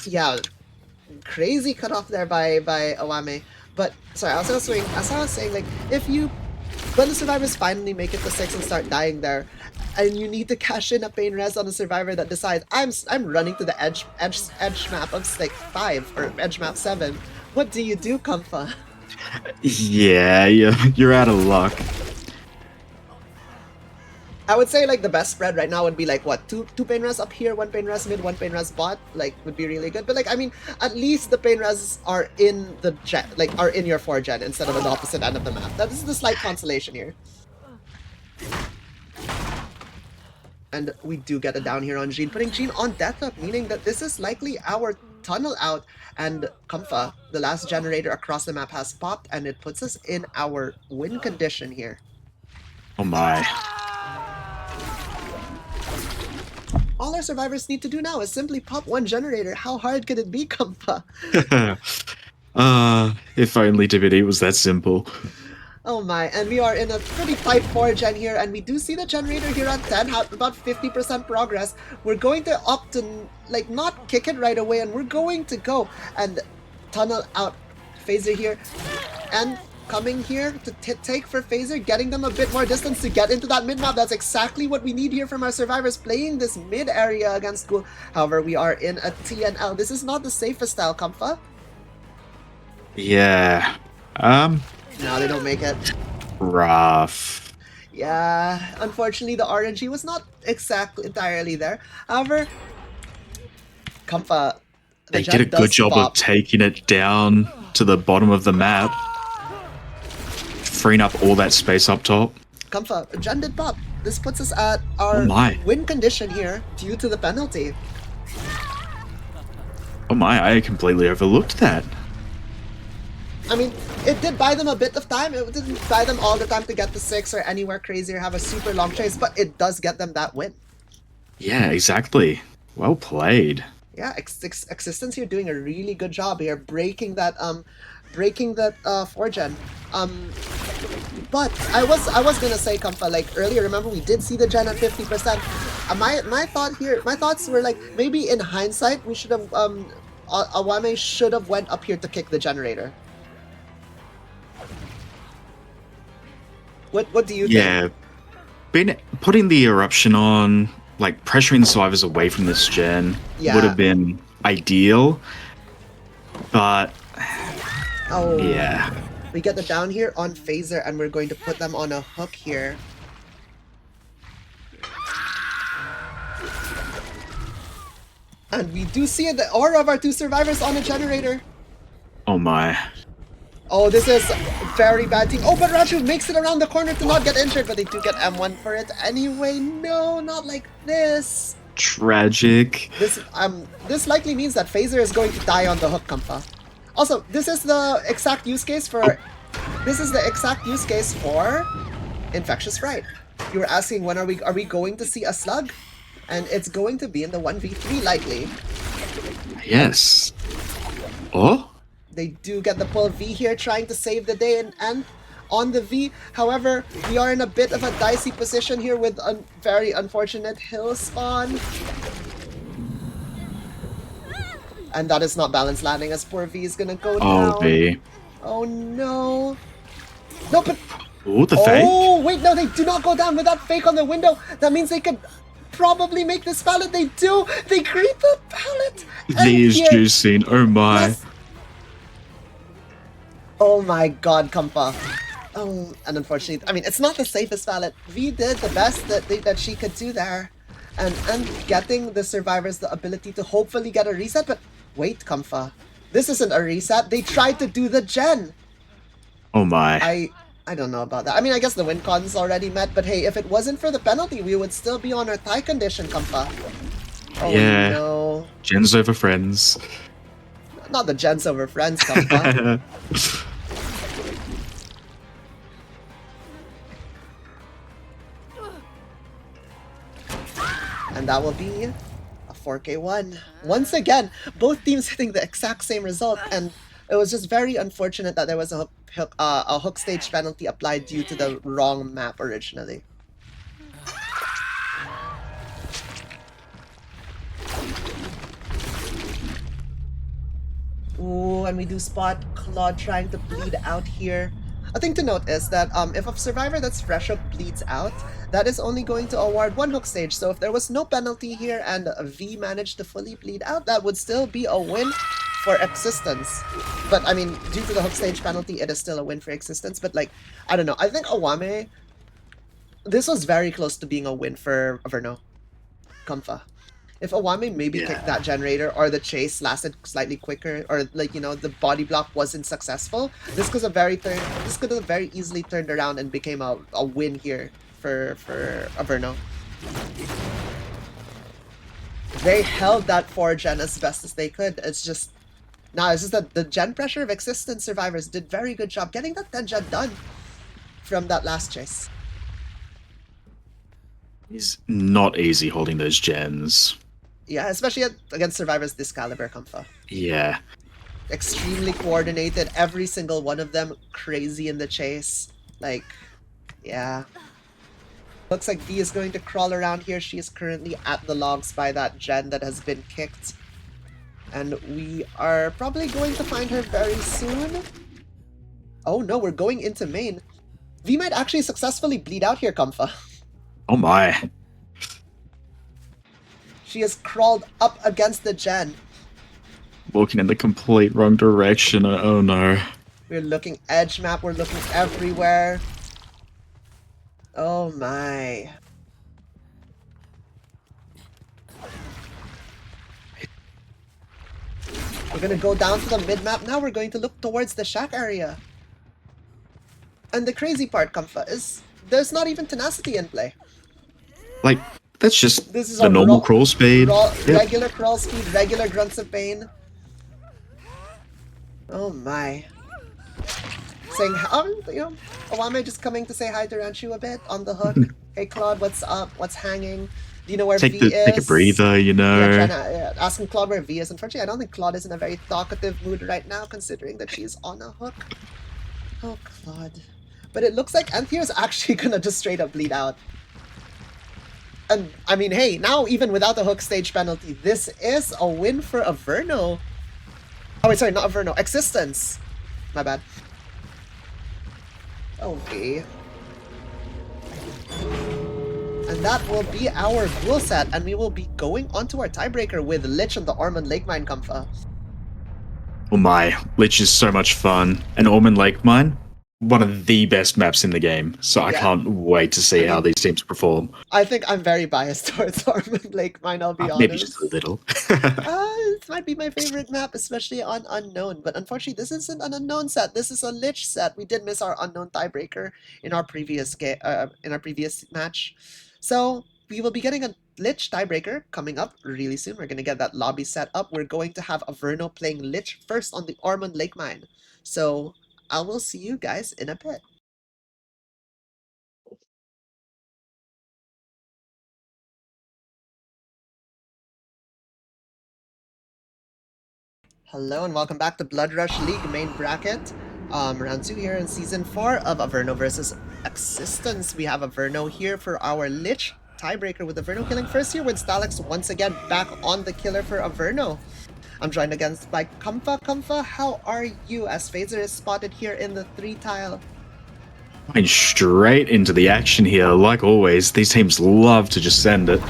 Yeah. Crazy cutoff there by Awame. But sorry, as I was saying, like, when the survivors finally make it to 6 and start dying there, and you need to cash in a pain res on a survivor that decides I'm running to the edge map of like 5 or edge map 7, what do you do, Comfa? Yeah, you're out of luck. I would say like the best spread right now would be like what, two pain res up here, one pain res mid, one pain res bot, like would be really good. But like I mean, at least the pain res are in the gen, like are in your 4 gen instead of on the opposite end of the map. That is the slight consolation here. And we do get a down here on Jean, putting Jean on death up, meaning that this is likely our tunnel out. And Comfa, the last generator across the map, has popped, and it puts us in our win condition here. Oh my. All our survivors need to do now is simply pop one generator. How hard could it be, Comfa? If only Divinity was that simple. Oh my, and we are in a pretty tight 4-gen here, and we do see the generator here at 10, have about 50% progress. We're going to opt to, like, not kick it right away, and we're going to go and tunnel out Phaser here. And coming here to take for Phaser, getting them a bit more distance to get into that mid-map. That's exactly what we need here from our survivors, playing this mid area against Ghoul. However, we are in a TNL. This is not the safest style, Comfa. Yeah. No, they don't make it. Rough. Yeah, unfortunately the RNG was not exactly entirely there. However, Comfa, They did a good job of taking it down to the bottom of the map, freeing up all that space up top. Comfa, Gen did pop. This puts us at our win condition here due to the penalty. Oh my, I completely overlooked that. I mean, it did buy them a bit of time. It didn't buy them all the time to get the 6 or anywhere crazy or have a super long chase, but it does get them that win. Yeah, exactly. Well played. Yeah, X6tence here doing a really good job here, breaking that 4-gen. But I was gonna say, Comfa, like earlier, remember we did see the gen at 50%. My thoughts were like, maybe in hindsight we should have Awame should have went up here to kick the generator. What do you think? Yeah, putting the eruption on, like pressuring the survivors away from this gen would have been ideal, but yeah. We get the down here on Phaser, and we're going to put them on a hook here. And we do see the aura of our 2 survivors on a generator. Oh my. Oh, this is very bad team. Oh, but Raju makes it around the corner to not get injured, but they do get M1 for it anyway. No, not like this. Tragic. This likely means that Phaser is going to die on the hook, Comfa. Also, this is the exact use case for Infectious Fright. You were asking when are we going to see a slug? And it's going to be in the 1v3 likely. Yes. Oh? They do get the pull V here, trying to save the day and on the V. However, we are in a bit of a dicey position here with a very unfortunate hill spawn. And that is not balanced landing as poor V is gonna go down. Oh, V. Oh no. No, but... Oh, the fake? Oh, wait, no, they do not go down with that fake on the window. That means they could probably make this pallet. They do. They create the pallet. These juicing. Oh my. Yes. Oh my god, Comfa. Oh, and unfortunately, I mean, it's not the safest pallet. V did the best that she could do there. And getting the survivors the ability to hopefully get a reset, but wait, Comfa. This isn't a reset. They tried to do the gen. Oh my. I don't know about that. I mean, I guess the win con's already met, but hey, if it wasn't for the penalty, we would still be on our tie condition, Comfa. Oh yeah. No. Gens over friends. Not the gens over friends, Comfa. And that will be a 4K1. Once again, both teams hitting the exact same result, and it was just very unfortunate that there was a hook stage penalty applied due to the wrong map originally. Ooh, and we do spot Claude trying to bleed out here. A thing to note is that if a survivor that's fresh up bleeds out, that is only going to award 1 hook stage. So if there was no penalty here and V managed to fully bleed out, that would still be a win for X6tence. But I mean, due to the hook stage penalty, it is still a win for X6tence. But like, I don't know. I think Awame This was very close to being a win for Averno. Comfa. If Awame maybe kicked that generator or the chase lasted slightly quicker or like the body block wasn't successful, this could have very easily turned around and became a win here for Averno. They held that 4-gen as best as they could. It's just that the gen pressure of X6tence survivors did very good job getting that 10-gen done from that last chase. It's not easy holding those gens. Yeah, especially against survivors this caliber, Comfa. Yeah. Extremely coordinated, every single one of them crazy in the chase. Like, yeah. Looks like V is going to crawl around here. She is currently at the logs by that gen that has been kicked. And we are probably going to find her very soon. Oh no, we're going into main. V might actually successfully bleed out here, Comfa. Oh my. She has crawled up against the gen. Walking in the complete wrong direction. Oh no. We're looking edge map, we're looking everywhere. Oh my. We're gonna go down to the mid map now. We're going to look towards the shack area. And the crazy part, Comfa, is there's not even tenacity in play. Like, that's just This is the normal crawl speed. Yep. Regular crawl speed, regular grunts of pain. Oh my. Saying, Awame just coming to say hi to Ranchu a bit on the hook. Hey Claude, what's up? What's hanging? Do you know where V is? Take a breather, Asking Claude where V is. Unfortunately, I don't think Claude is in a very talkative mood right now, considering that she's on a hook. Oh, Claude. But it looks like Anthea is actually gonna just straight up bleed out. And, I mean, hey, now even without the hook stage penalty, this is a win for Averno. Oh, wait, sorry, not Averno. X6tence. My bad. Okay. And that will be our duel set, and we will be going on to our tiebreaker with Lich on the Ormond Lake Mine, Comfa. Oh my, Lich is so much fun. And Ormond Lake Mine, one of the best maps in the game. So I can't wait to see how these teams perform. I think I'm very biased towards Ormond Lake Mine, I'll be honest. Maybe just a little. This might be my favorite map, especially on Unknown. But unfortunately, this isn't an Unknown set. This is a Lich set. We did miss our Unknown tiebreaker in our previous match. So we will be getting a Lich tiebreaker coming up really soon. We're going to get that lobby set up. We're going to have Averno playing Lich first on the Ormond Lake Mine. So I will see you guys in a bit. Hello and welcome back to Blood Rush League main bracket. Round 2 here in Season 4 of Averno versus X6tence. We have Averno here for our Lich tiebreaker, with Averno killing first here, with Stalex once again back on the killer for Averno. I'm joined against by Comfa. Comfa, how are you? As Phaser is spotted here in the 3-tile. Going straight into the action here. Like always, these teams love to just send it.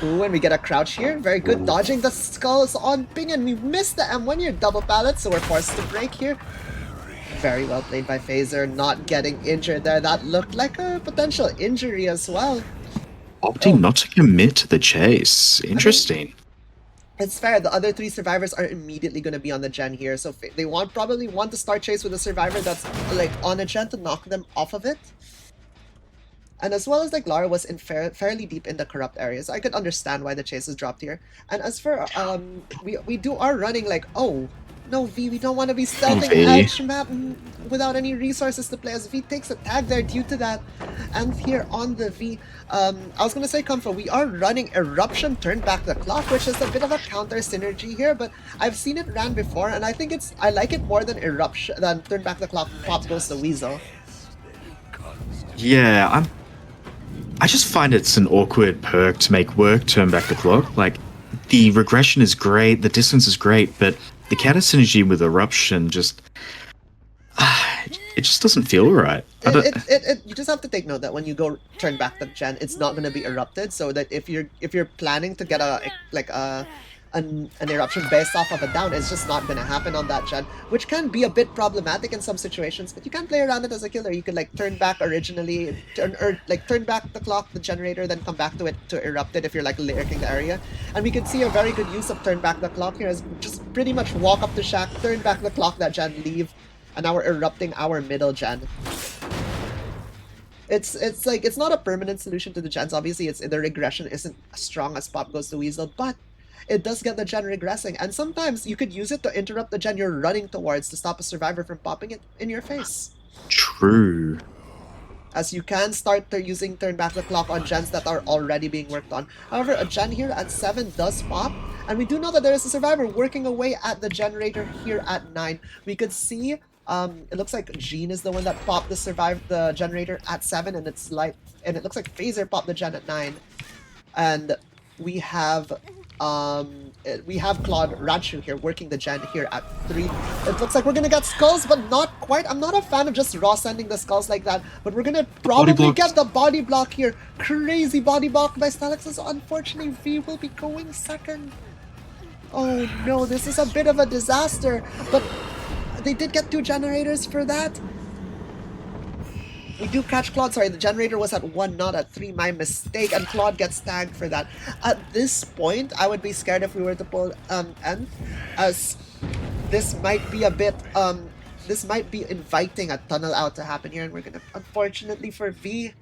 Ooh, and we get a crouch here. Very good. Dodging the skulls on ping, and we missed the M1 here. Double pallet, so we're forced to break here. Very well played by Phaser, not getting injured there. That looked like a potential injury as well. Opting not to commit to the chase. Interesting. It's fair. The other 3 survivors are immediately going to be on the gen here, so they probably want to start chase with a survivor that's like on a gen to knock them off of it. And as well as like Lara was in fairly deep in the corrupt areas, I could understand why the chase is dropped here. And as for we are running like, oh no, V, we don't want to be stealthing edge map without any resources to play, as V takes a tag there due to that. And here on the V, I was gonna say, Comfort, we are running Eruption Turn Back the Clock, which is a bit of a counter synergy here, but I've seen it ran before, and I think I like it more than Turn Back the Clock Pop Goes the Weasel. Yeah, I just find it's an awkward perk to make work Turn Back the Clock. Like, the regression is great, the distance is great, but the counter synergy with Eruption just... it just doesn't feel right. You just have to take note that when you go turn back the gen, it's not going to be erupted, so that if you're planning to get a an eruption based off of a down is just not gonna happen on that gen, which can be a bit problematic in some situations, but you can play around it as a killer. You could like turn back originally, turn back the clock, the generator, then come back to it to erupt it if you're like lurking the area. And we could see a very good use of turn back the clock here as just pretty much walk up the shack, turn back the clock, that gen, leave, and now we're erupting our middle gen. It's like, it's not a permanent solution to the gens. Obviously, the regression isn't as strong as Pop Goes the Weasel, but it does get the gen regressing, and sometimes you could use it to interrupt the gen you're running towards to stop a survivor from popping it in your face. True. As you can start using turn back the clock on gens that are already being worked on. However, a gen here at 7 does pop, and we do know that there is a survivor working away at the generator here at 9. We could see, it looks like Jean is the one that popped the generator at 7, and it looks like Phaser popped the gen at 9. And we have Claude Ranchu here working the gen here at 3. It looks like we're gonna get skulls, but not quite. I'm not a fan of just raw sending the skulls like that, but we're gonna probably get the body block here. Crazy body block by Stalix. Unfortunately, V will be going second. Oh no, this is a bit of a disaster, but they did get 2 generators for that. We do catch Claude. Sorry, the generator was at 1, not at 3. My mistake. And Claude gets tagged for that. At this point, I would be scared if we were to pull Nth, as this might be a bit, this might be inviting a tunnel out to happen here. And we're gonna, unfortunately for V,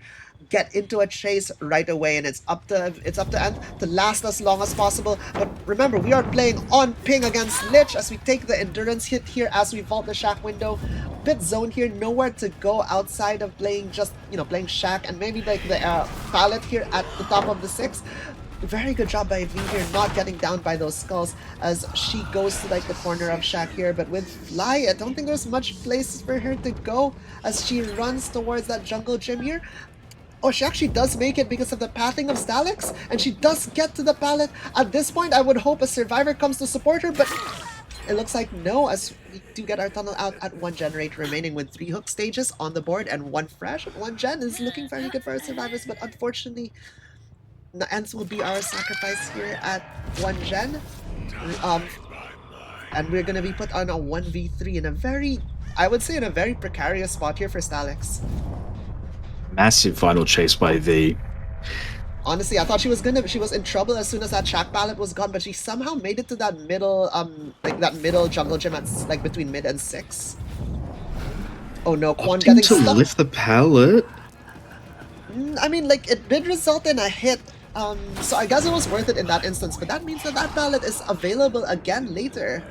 get into a chase right away, and it's up to Nth to last as long as possible. But remember, we are playing on ping against Lich as we take the endurance hit here as we vault the shack window. Bit zone here, nowhere to go outside of playing just, playing shack and maybe like the pallet here at the top of the 6. Very good job by V here, not getting down by those skulls as she goes to like the corner of shack here. But with Fly, I don't think there's much place for her to go as she runs towards that jungle gym here. Oh, she actually does make it because of the pathing of Stalix, and she does get to the pallet. At this point, I would hope a survivor comes to support her, but it looks like no, as we do get our tunnel out at 1 generator remaining with 3 hook stages on the board and 1 fresh. 1 gen is looking very good for our survivors, but unfortunately, the Ents will be our sacrifice here at 1 gen. And we're going to be put on a 1v3 in a very, I would say, in a very precarious spot here for Stalix. Massive final chase by V. Honestly, I thought she was in trouble as soon as that shack pallet was gone, but she somehow made it to that middle, that middle jungle gym at like between mid and 6. Oh no, Quan getting to stuck. Lift the pallet. I mean, like, it did result in a hit, so I guess it was worth it in that instance. But that means that pallet is available again later.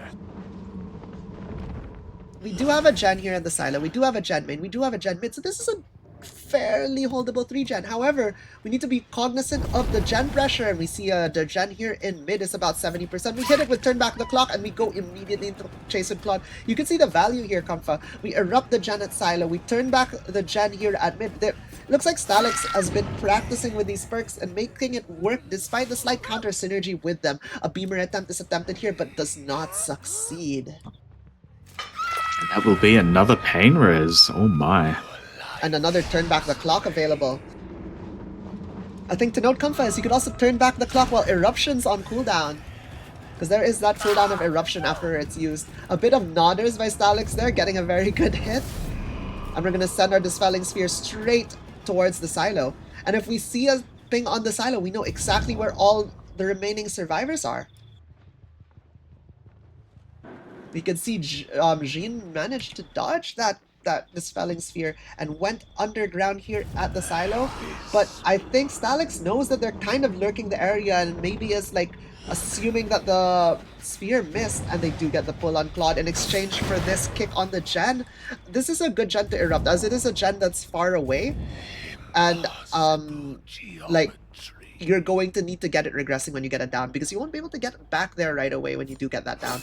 We do have a gen here in the silo. We do have a gen main. We do have a gen mid. So this is a fairly holdable 3 gen. However, we need to be cognizant of the gen pressure, and we see the gen here in mid is about 70%. We hit it with turn back the clock, and we go immediately into chase with Claude. You can see the value here, Comfa. We erupt the gen at silo. We turn back the gen here at mid. It looks like Stalix has been practicing with these perks and making it work despite the slight counter synergy with them. A beamer attempt is attempted here, but does not succeed. That will be another pain res. Oh my. And another turn back the clock available. I think to note, Comfa, is you could also turn back the clock while eruption's on cooldown, because there is that cooldown of eruption after it's used. A bit of nodders by Stalix there, getting a very good hit. And we're gonna send our Dispelling Sphere straight towards the silo. And if we see a ping on the silo, we know exactly where all the remaining survivors are. We can see Jean managed to dodge that Dispelling Sphere and went underground here at the silo. But I think Stalix knows that they're kind of lurking the area and maybe is like assuming that the sphere missed, and they do get the pull on Claude in exchange for this kick on the gen. This is a good gen to erupt, as it is a gen that's far away, and like, you're going to need to get it regressing when you get it down, because you won't be able to get back there right away when you do get that down.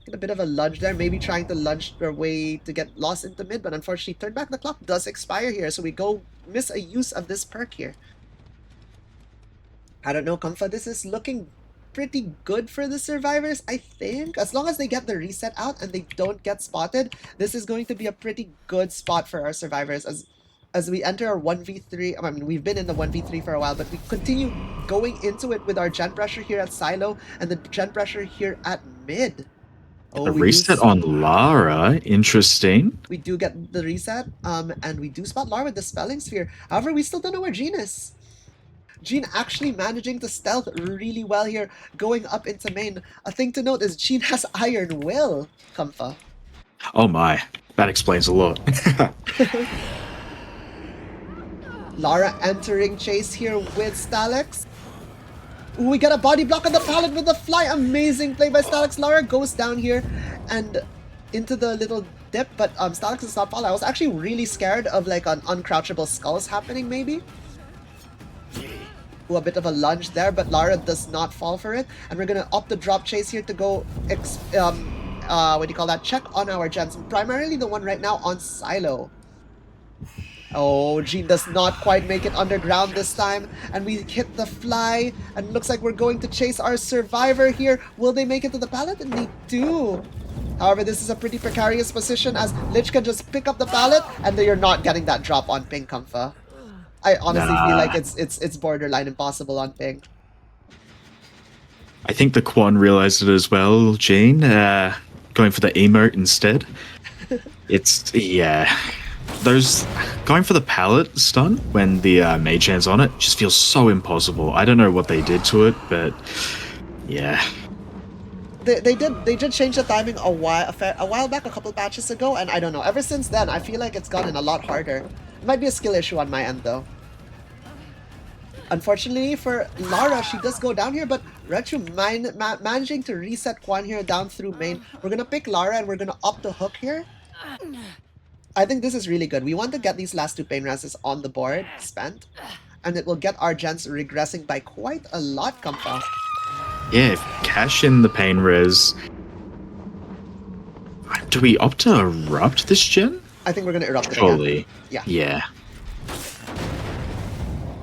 Get a bit of a lunge there, maybe trying to lunge their way to get lost into mid, but unfortunately turn back the clock does expire here, so we go miss a use of this perk here. I don't know, Comfa, this is looking pretty good for the survivors, I think. As long as they get the reset out and they don't get spotted, this is going to be a pretty good spot for our survivors, as as we enter our 1v3. I mean, we've been in the 1v3 for a while, but we continue going into it with our gen pressure here at silo and the gen pressure here at mid. Oh, A reset on Lara. Interesting. we do get the reset, and we do spot Lara with the Spelling Sphere. However, we still don't know where Jean is. Jean actually managing to stealth really well here, going up into main. A thing to note is Jean has Iron Will, Comfa. Oh my. That explains a lot. Lara entering chase here with Stalex. Ooh, we get a body block on the pallet with the fly. Amazing play by Stalex. Lara goes down here and into the little dip, but Stalex does not fall. I was actually really scared of like an uncrouchable skulls happening maybe. Ooh, a bit of a lunge there, but Lara does not fall for it. And we're gonna opt the drop chase here to go what do you call that? Check on our gens. Primarily the one right now on Silo. Oh, Jean does not quite make it underground this time. And we hit the fly. And looks like we're going to chase our survivor here. Will they make it to the pallet? And they do. However, this is a pretty precarious position as Lich can just pick up the pallet and they are not getting that drop on Ping Comfa. I honestly feel like it's borderline impossible on Ping. I think the Quan realized it as well, Jean. Going for the emote instead. Yeah. Those going for the pallet stun when the mage hand's on it just feels so impossible. I don't know what they did to it, but yeah. They did change the timing a while back, a couple patches ago, and I don't know. Ever since then, I feel like it's gotten a lot harder. It might be a skill issue on my end though. Unfortunately for Lara, she does go down here, but Rechu managing to reset Quan here down through main. We're gonna pick Lara and we're gonna opt the hook here. I think this is really good. We want to get these last two pain reses on the board spent, and it will get our gens regressing by quite a lot, Compa. Yeah, if cash in the pain res. Do we opt to erupt this gen? I think we're gonna erupt it Surely. again. Yeah.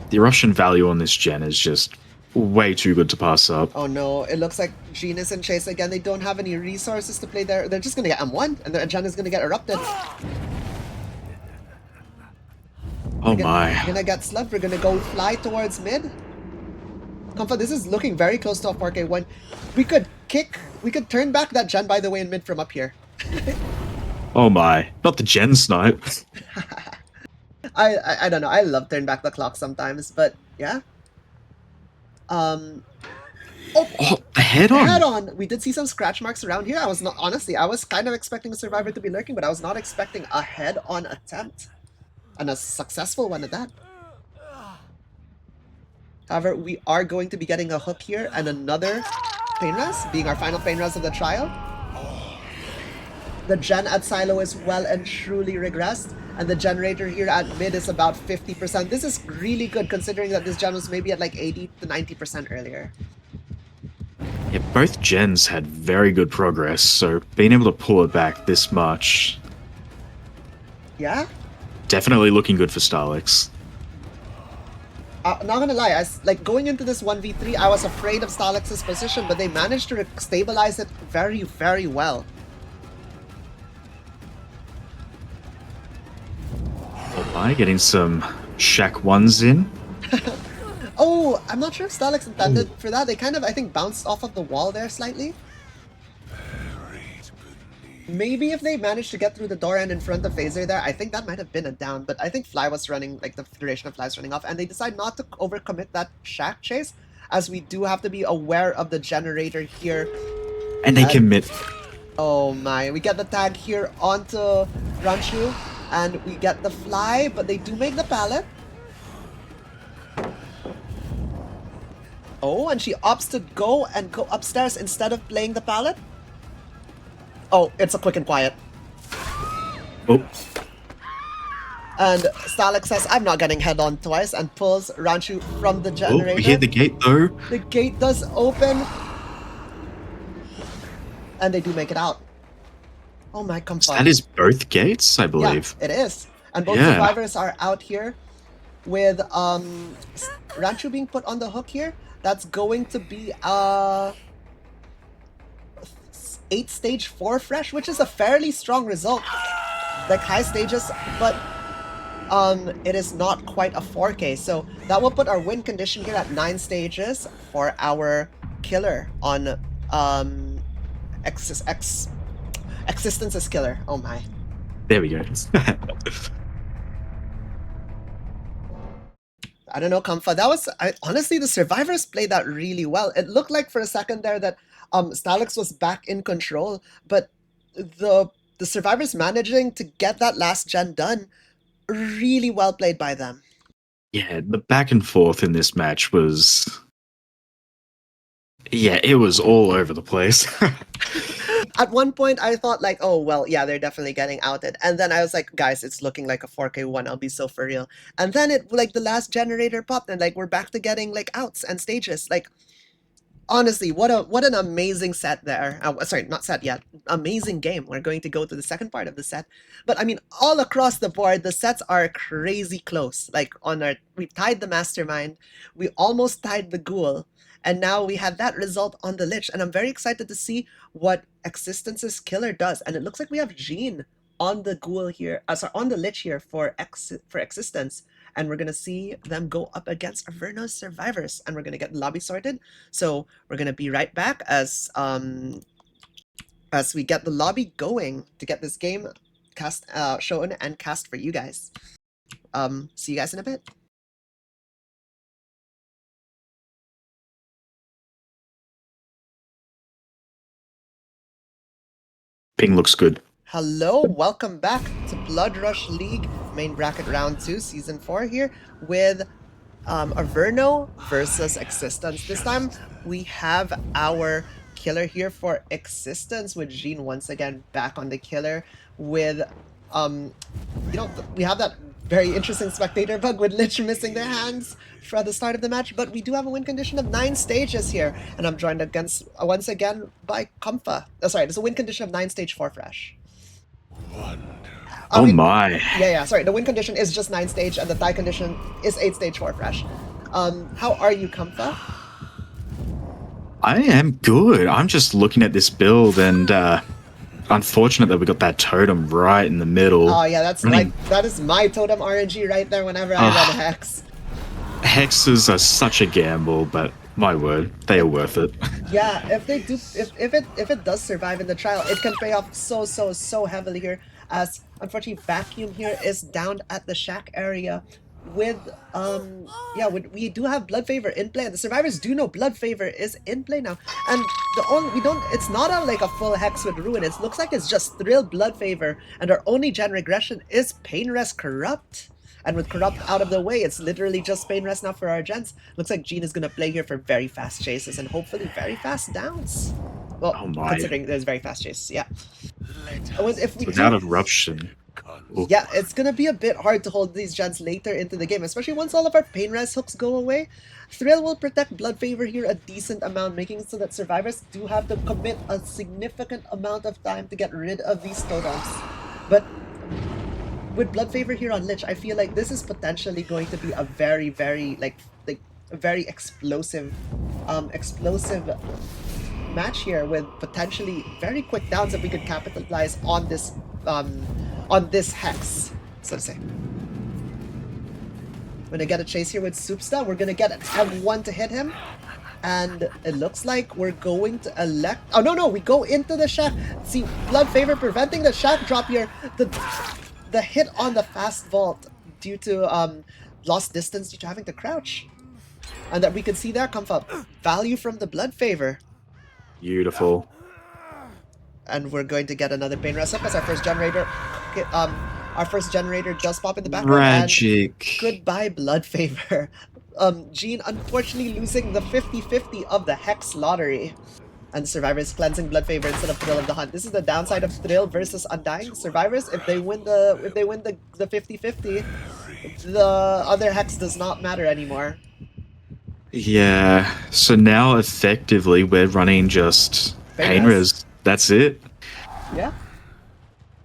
The eruption value on this gen is just way too good to pass up. Oh no, it looks like Jean is in chase again. They don't have any resources to play there. They're just gonna get M1, and their gen is gonna get erupted. Oh my. We're gonna get slugged. We're gonna go fly towards mid. Comfa, this is looking very close to a 4K1. We could turn back that gen, by the way, in mid from up here. Oh my. Not the gen snipe. I don't know. I love turn back the clock sometimes, but yeah. Oh, the head on. Head on. We did see some scratch marks around here. I was kind of expecting a survivor to be lurking, but I was not expecting a head on attempt. And a successful one at that. However, we are going to be getting a hook here and another pain res, being our final pain res of the trial. The gen at Silo is well and truly regressed, and the generator here at mid is about 50%. This is really good considering that this gen was maybe at like 80 to 90% earlier. Yeah, both gens had very good progress, so being able to pull it back this much. Yeah? Definitely looking good for Starlix. Not gonna lie, like going into this 1v3, I was afraid of Starlix's position, but they managed to stabilize it very, very well. Oh my, getting some Shack ones in. Oh, I'm not sure if Starlix intended for that. They kind of, I think, bounced off of the wall there slightly. Maybe if they managed to get through the door and in front of Phaser there, I think that might have been a down. But I think Fly was running, like the duration of Fly's running off, and they decide not to overcommit that Shack chase, as we do have to be aware of the generator here. And they commit. Oh my, we get the tag here onto Ranchu, and we get the Fly, but they do make the pallet. Oh, and she opts to go upstairs instead of playing the pallet. Oh, it's a quick and quiet. Oh. And Starlix says, I'm not getting head on twice, and pulls Ranchu from the generator. Oh, we hit the gate though. The gate does open. And they do make it out. Oh my, come on. That is both gates, I believe. Yeah, it is. And both survivors are out here with Ranchu being put on the hook here. That's going to be 8 stage 4 fresh, which is a fairly strong result. Like high stages, but it is not quite a 4K. So that will put our win condition here at 9 stages for our killer on X6tence's killer. Oh my. There we go. I don't know, Kamfa. That was honestly, the survivors played that really well. It looked like for a second there that Stalix was back in control, but the survivors managing to get that last gen done, really well played by them. Yeah, the back and forth in this match was... Yeah, it was all over the place. At one point, I thought like, oh, well, yeah, they're definitely getting outed. And then I was like, guys, it's looking like a 4K1. I'll be so for real. And then it, like, the last generator popped and like, we're back to getting like outs and stages. Like, honestly, what an amazing set there. Sorry, not set yet. Amazing game. We're going to go to the second part of the set. But I mean, all across the board, the sets are crazy close. Like, we tied the Mastermind. We almost tied the Ghoul. And now we have that result on the Lich. And I'm very excited to see what X6tence's killer does. And it looks like we have Jean on the Ghoul here, sorry, on the Lich here for X6tence. And we're going to see them go up against Averno's survivors. And we're going to get the lobby sorted. So we're going to be right back as we get the lobby going to get this game shown and cast for you guys. See you guys in a bit. Ping looks good. Hello, welcome back to Blood Rush League Main Bracket Round 2, Season 4 here with Averno versus X6tence. This time we have our killer here for X6tence with Jean once again back on the killer with, we have that very interesting spectator bug with Lich missing their hands for the start of the match, but we do have a win condition of 9 stages here, and I'm joined against once again by Comfa. Oh, sorry, there's a win condition of 9 stage 4 fresh. Oh my. Yeah, sorry, the win condition is just 9 stage, and the tie condition is 8 stage 4 fresh. How are you, Comfa? I am good. I'm just looking at this build and unfortunate that we got that totem right in the middle. Oh yeah, that is my totem RNG right there whenever I run Hex. Hexes are such a gamble, but my word, they are worth it. Yeah, if it does survive in the trial, it can pay off so heavily here, as unfortunately Vacuum here is down at the shack area with we do have Blood Favor in play, and the survivors do know Blood Favor is in play now. And it's not a full Hex with Ruin. It looks like it's just Thrill Blood Favor, and our only gen regression is Pain Rest Corrupt. And with Corrupt out of the way, it's literally just Pain Rest now for our gens. Looks like Jean is gonna play here for very fast chases and hopefully very fast downs. Well, considering there's very fast chases, yeah. Without Eruption. Yeah, it's gonna be a bit hard to hold these gens later into the game, especially once all of our Pain Rest hooks go away. Thrill will protect Blood Favor here a decent amount, making it so that survivors do have to commit a significant amount of time to get rid of these totems. But with Blood Favor here on Lich, I feel like this is potentially going to be a very, very very explosive match here with potentially very quick downs if we could capitalize on this Hex, so to say. We're gonna get a chase here with Soupsta. We're gonna get M1 to hit him. And it looks like we're going to elect... Oh, no, we go into the shack. See, Blood Favor preventing the shack drop here. The hit on the fast vault due to lost distance due to having to crouch. And that we can see there come up value from the Blood Favor. Beautiful. And we're going to get another Pain Rest up as our first generator does pop in the background. Tragic. Goodbye, Blood Favor. Jean unfortunately losing the 50-50 of the Hex lottery. And Survivors cleansing Blood Favor instead of Thrill of the Hunt. This is the downside of Thrill versus Undying. Survivors, if they win the 50-50, the other Hex does not matter anymore. Yeah, so now effectively we're running just Pain Res. That's it. Yeah.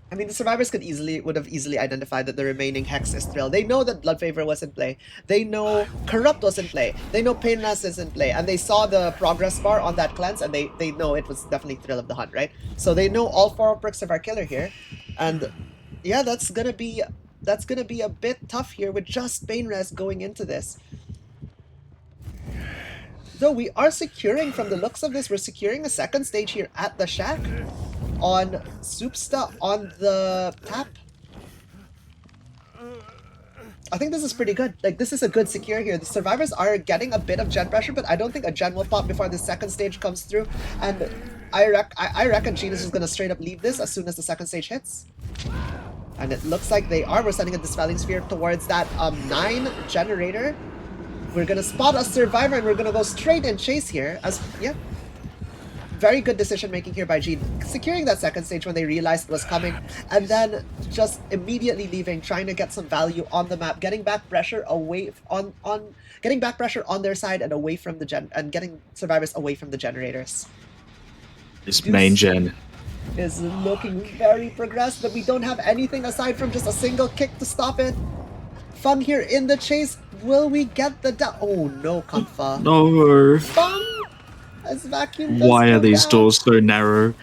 I mean, the survivors would have easily identified that the remaining Hex is Thrill. They know that Blood Favor was in play. They know Corrupt was in play. They know Pain Rest is in play. And they saw the progress bar on that cleanse, and they know it was definitely Thrill of the Hunt, right? So they know all 4 perks of our killer here. And yeah, that's gonna be that's gonna be a bit tough here with just Bane Res going into this. Though we are securing, from the looks of this, we're securing a second stage here at the Shack on Soupsta on the tap. I think this is pretty good. Like, this is a good secure here. The survivors are getting a bit of gen pressure, but I don't think a gen will pop before the second stage comes through. And I reckon Genius is going to straight up leave this as soon as the second stage hits. And it looks like they are. We're sending a Dispelling Sphere towards that 9 generator. We're going to spot a survivor and we're going to go straight and chase here. As yeah. Very good decision making here by Gene, securing that second stage when they realized it was coming, and then just immediately leaving, trying to get some value on the map, getting back pressure away getting back pressure on their side and away from the getting survivors away from the generators. This main gen is looking very progressed, but we don't have anything aside from just a single kick to stop it. Fun here in the chase. Will we get the down? Oh no, Kamfa. No. Fun. As vacuum Why are these down. doors so narrow?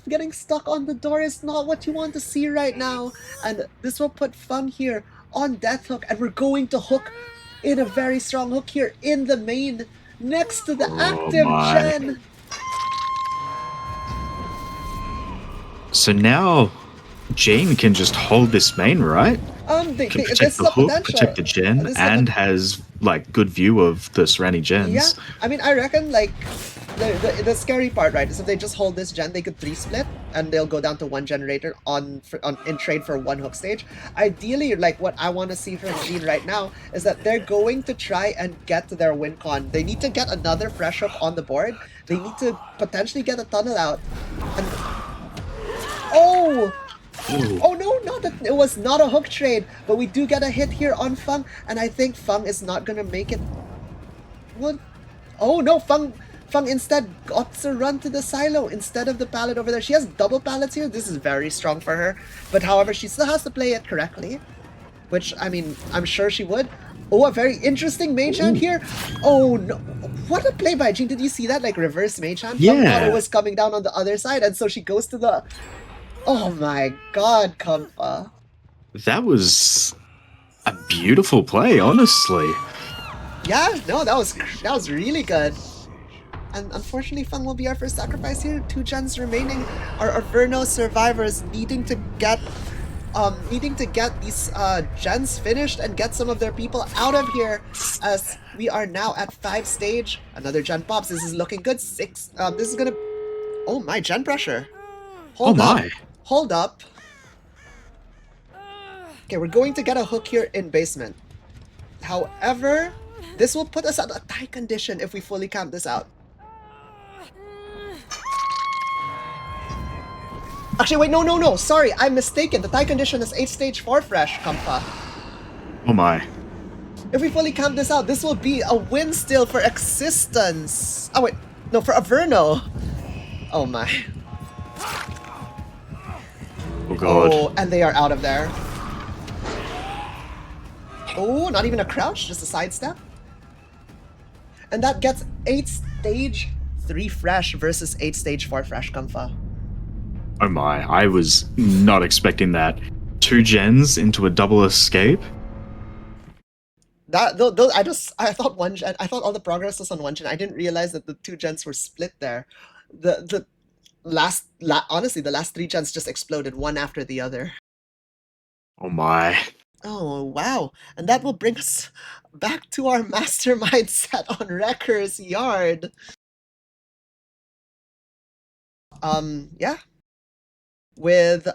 Getting stuck on the door is not what you want to see right now. And this will put Fung here on Death Hook. And we're going to hook in a very strong hook here in the main next to the active gen. So now Jane can just hold this main, right? Can protect the hook, protect the gen, and has like good view of the surrounding gens. Yeah, I mean, I reckon like the scary part, right, is if they just hold this gen, they could 3-split and they'll go down to 1 generator in trade for 1 hook stage. Ideally, like what I want to see from Gene right now is that they're going to try and get to their win con. They need to get another fresh hook on the board. They need to potentially get a tunnel out. And oh! Ooh. Oh no, not that it was not a hook trade, but we do get a hit here on Fung, and I think Fung is not gonna make it. What? Oh no, Fung instead got to run to the silo instead of the pallet over there. She has double pallets here. This is very strong for her, but however, she still has to play it correctly, which I mean, I'm sure she would. Oh, a very interesting mage hand here. Oh no, what a play by Jean. Did you see that, like reverse mage hand? Yeah. Fung thought it was coming down on the other side, and so she goes to the. Oh my god, Kamfa. That was a beautiful play, honestly. Yeah, no, that was really good. And unfortunately, Fung will be our first sacrifice here. 2 gens remaining. Our Averno survivors needing to get these gens finished and get some of their people out of here, as we are now at 5 stage. Another gen pops. This is looking good. 6. This is gonna. Oh my, gen pressure. Hold up. Hold up. Okay, we're going to get a hook here in basement. However, this will put us at a tie condition if we fully camp this out. Actually, wait, no. Sorry, I'm mistaken. The tie condition is 8 stage 4 fresh, Kamfa. Oh my. If we fully camp this out, this will be a win still for X6tence. Oh wait, no, for Averno. Oh my. Oh god. Oh, and they are out of there. Oh, not even a crouch, just a sidestep. And that gets 8 stage 3 fresh versus 8 stage 4 fresh, Kamfa. Oh my, I was not expecting that. 2 gens into a double escape. I thought one gen, I thought all the progress was on 1 gen. I didn't realize that the 2 gens were split there. Honestly, the last 3 gens just exploded one after the other. Oh my. Oh wow, and that will bring us back to our mastermind set on Wrecker's Yard. Yeah. With,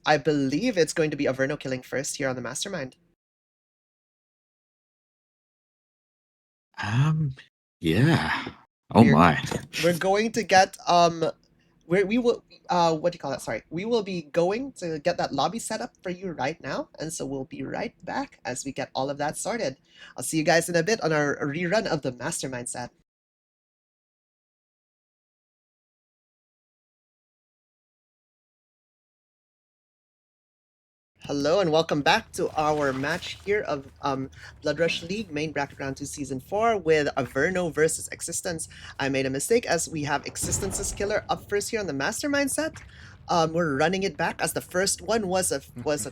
I believe it's going to be Averno killing first here on the mastermind. Yeah. Oh my. We're going to get we will what do you call that? Sorry. We will be going to get that lobby set up for you right now, and so we'll be right back as we get all of that started. I'll see you guys in a bit on our rerun of the mastermind set. Hello and welcome back to our match here of Blood Rush League Main Bracket Round 2 Season 4 with Averno versus X6tence. I made a mistake as we have X6tence's killer up first here on the Mastermind set. We're running it back as the first one was a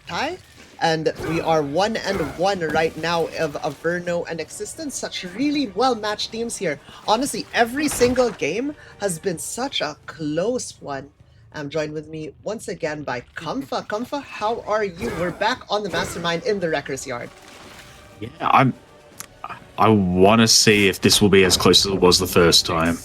tie. And we are 1-1 right now of Averno and X6tence. Such really well-matched teams here. Honestly, every single game has been such a close one. I'm joined with me once again by Comfa. Comfa, how are you? We're back on the Mastermind in the Wrecker's Yard. Yeah, I want to see if this will be as close as it was the first time.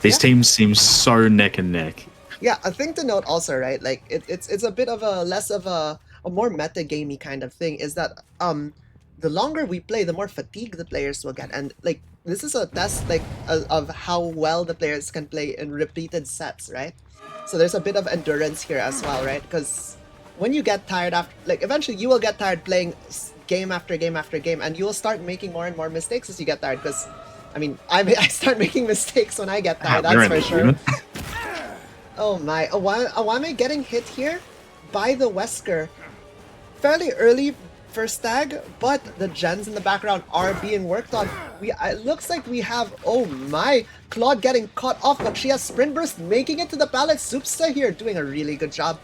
These teams seem so neck and neck. Yeah, a thing to note also, right? Like it's a bit of a less of a more meta-gamey kind of thing is that the longer we play, the more fatigue the players will get, and like this is a test like of how well the players can play in repeated sets, right? So there's a bit of endurance here as well, right? Because when you get tired after, like eventually you will get tired playing game after game after game, and you will start making more and more mistakes as you get tired. Because I mean, I start making mistakes when I get tired, that's for sure. Oh my, Awame getting hit here by the Wesker. Fairly early for Stag, but the gens in the background are being worked on. It looks like we have, oh my, Claude getting caught off, but she has Sprint Burst making it to the pallet. Supsta here doing a really good job.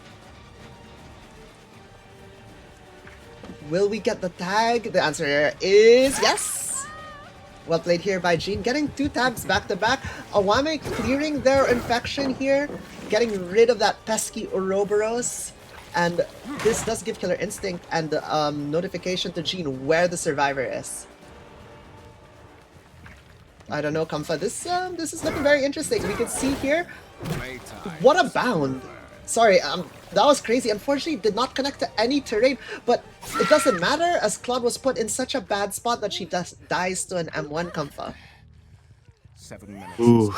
Will we get the tag? The answer here is yes! Well played here by Jean, getting 2 tags back to back. Awame clearing their infection here, getting rid of that pesky Ouroboros. And this does give Killer Instinct and notification to Jean where the survivor is. I don't know, Comfa. This is looking very interesting. We can see here. What a bound! Sorry, that was crazy. Unfortunately, did not connect to any terrain, but it doesn't matter as Claude was put in such a bad spot that she dies to an M1, Comfa. 7 minutes. Ooh,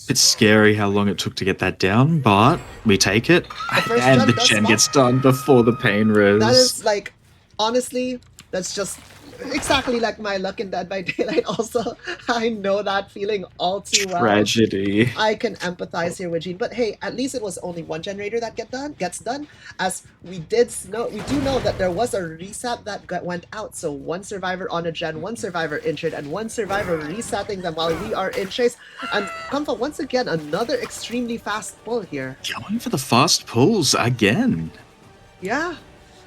it's scary how long it took to get that down, but we take it. And the gen gets done before the pain res. That is like, honestly, that's just exactly like my luck in Dead by Daylight also. I know that feeling all too well. Tragedy. I can empathize here with Jean, but hey, at least it was only one generator that gets done, as we do know that there was a reset that went out, so one survivor on a gen, one survivor injured, and one survivor resetting them while we are in chase. And Comfa, once again, another extremely fast pull here. Going for the fast pulls again. Yeah,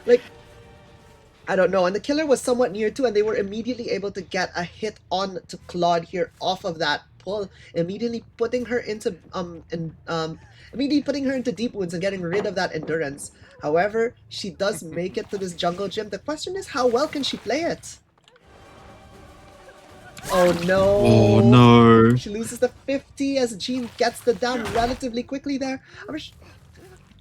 like, I don't know, and the killer was somewhat near too, and they were immediately able to get a hit on to Claude here off of that pull, immediately putting her into deep wounds and getting rid of that endurance. However, she does make it to this jungle gym. The question is, how well can she play it? Oh no! Oh no! She loses the 50 as Jean gets the down relatively quickly there.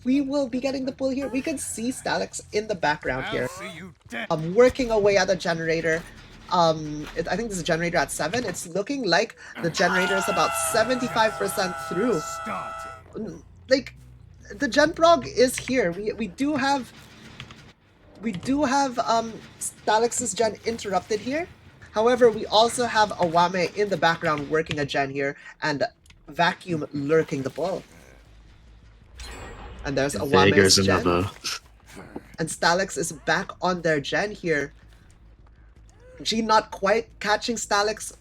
We will be getting the pull here. We can see Stalix in the background here. Working away at the generator. I think this is a generator at 7. It's looking like the generator is about 75% through. Like, the gen prog is here. We do have Stalix's gen interrupted here. However, we also have Awame in the background working a gen here, and Vacuum lurking the pull. And there's Awame's gen. Another. And Stalix is back on their gen here. Jean not quite catching Stalix,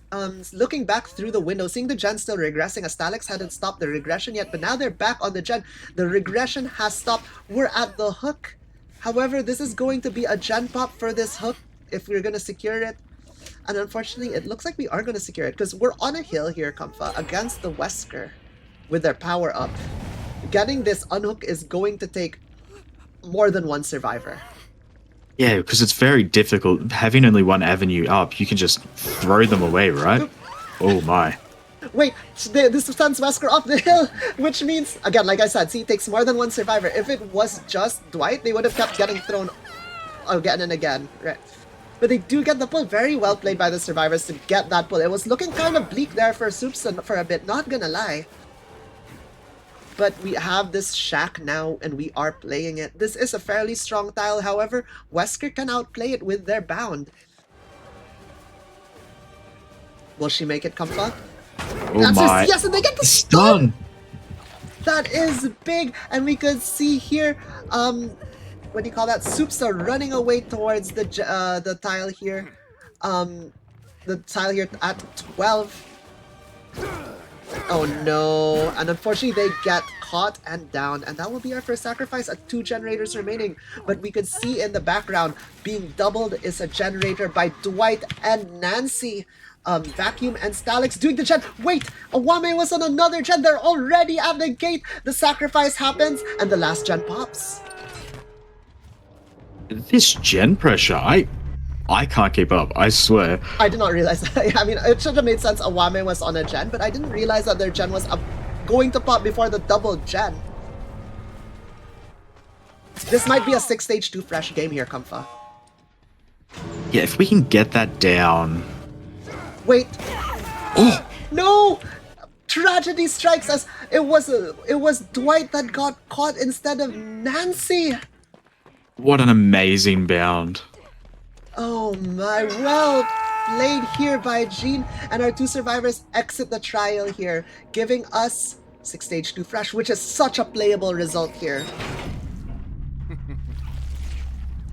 looking back through the window, seeing the gen still regressing as Stalix hadn't stopped the regression yet, but now they're back on the gen. The regression has stopped. We're at the hook. However, this is going to be a gen pop for this hook if we're going to secure it. And unfortunately, it looks like we are going to secure it because we're on a hill here, Comfa, against the Wesker with their power up. Getting this unhook is going to take more than one survivor. Yeah, because it's very difficult. Having only one avenue up, you can just throw them away, right? Oh my. Wait, this sends Wesker off the hill, which means, again, like I said, see, it takes more than one survivor. If it was just Dwight, they would have kept getting thrown again and again, right? But they do get the pull. Very well played by the survivors to get that pull. It was looking kind of bleak there for Soupson for a bit, not gonna lie. But we have this shack now, and we are playing it. This is a fairly strong tile, however, Wesker can outplay it with their bound. Will she make it, Comfa? Oh my. Yes, and they get the stun! That is big, and we could see here, what do you call that? Soups are running away towards the tile here. The tile here at 12. Oh no, and unfortunately they get caught and down, and that will be our first sacrifice at 2 generators remaining. But we could see in the background being doubled is a generator by Dwight and Nancy. Vacuum and Stalix doing the gen. Wait, Awame was on another gen. They're already at the gate. The sacrifice happens, and the last gen pops. This gen pressure, I can't keep up, I swear. I did not realize that. I mean, it should have made sense Awame was on a gen, but I didn't realize that their gen was going to pop before the double gen. This might be a 6-stage 2 fresh game here, Comfa. Yeah, if we can get that down. Wait. Oh! No! Tragedy strikes us. It was Dwight that got caught instead of Nancy. What an amazing bound. Oh my, well played here by Jean, and our 2 survivors exit the trial here, giving us 6-stage 2 fresh, which is such a playable result here.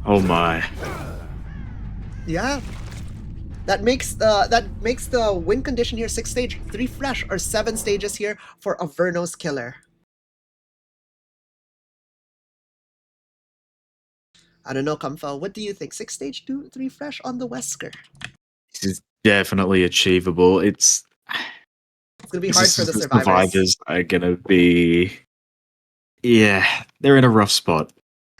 Oh my. Yeah. That makes the win condition here 6-stage 3 fresh, or 7 stages here for Averno's killer. I don't know, Comfa, what do you think? 6-stage 2, 3 fresh on the Wesker? This is definitely achievable. It's gonna be hard for the survivors. Survivors are gonna be... Yeah, they're in a rough spot.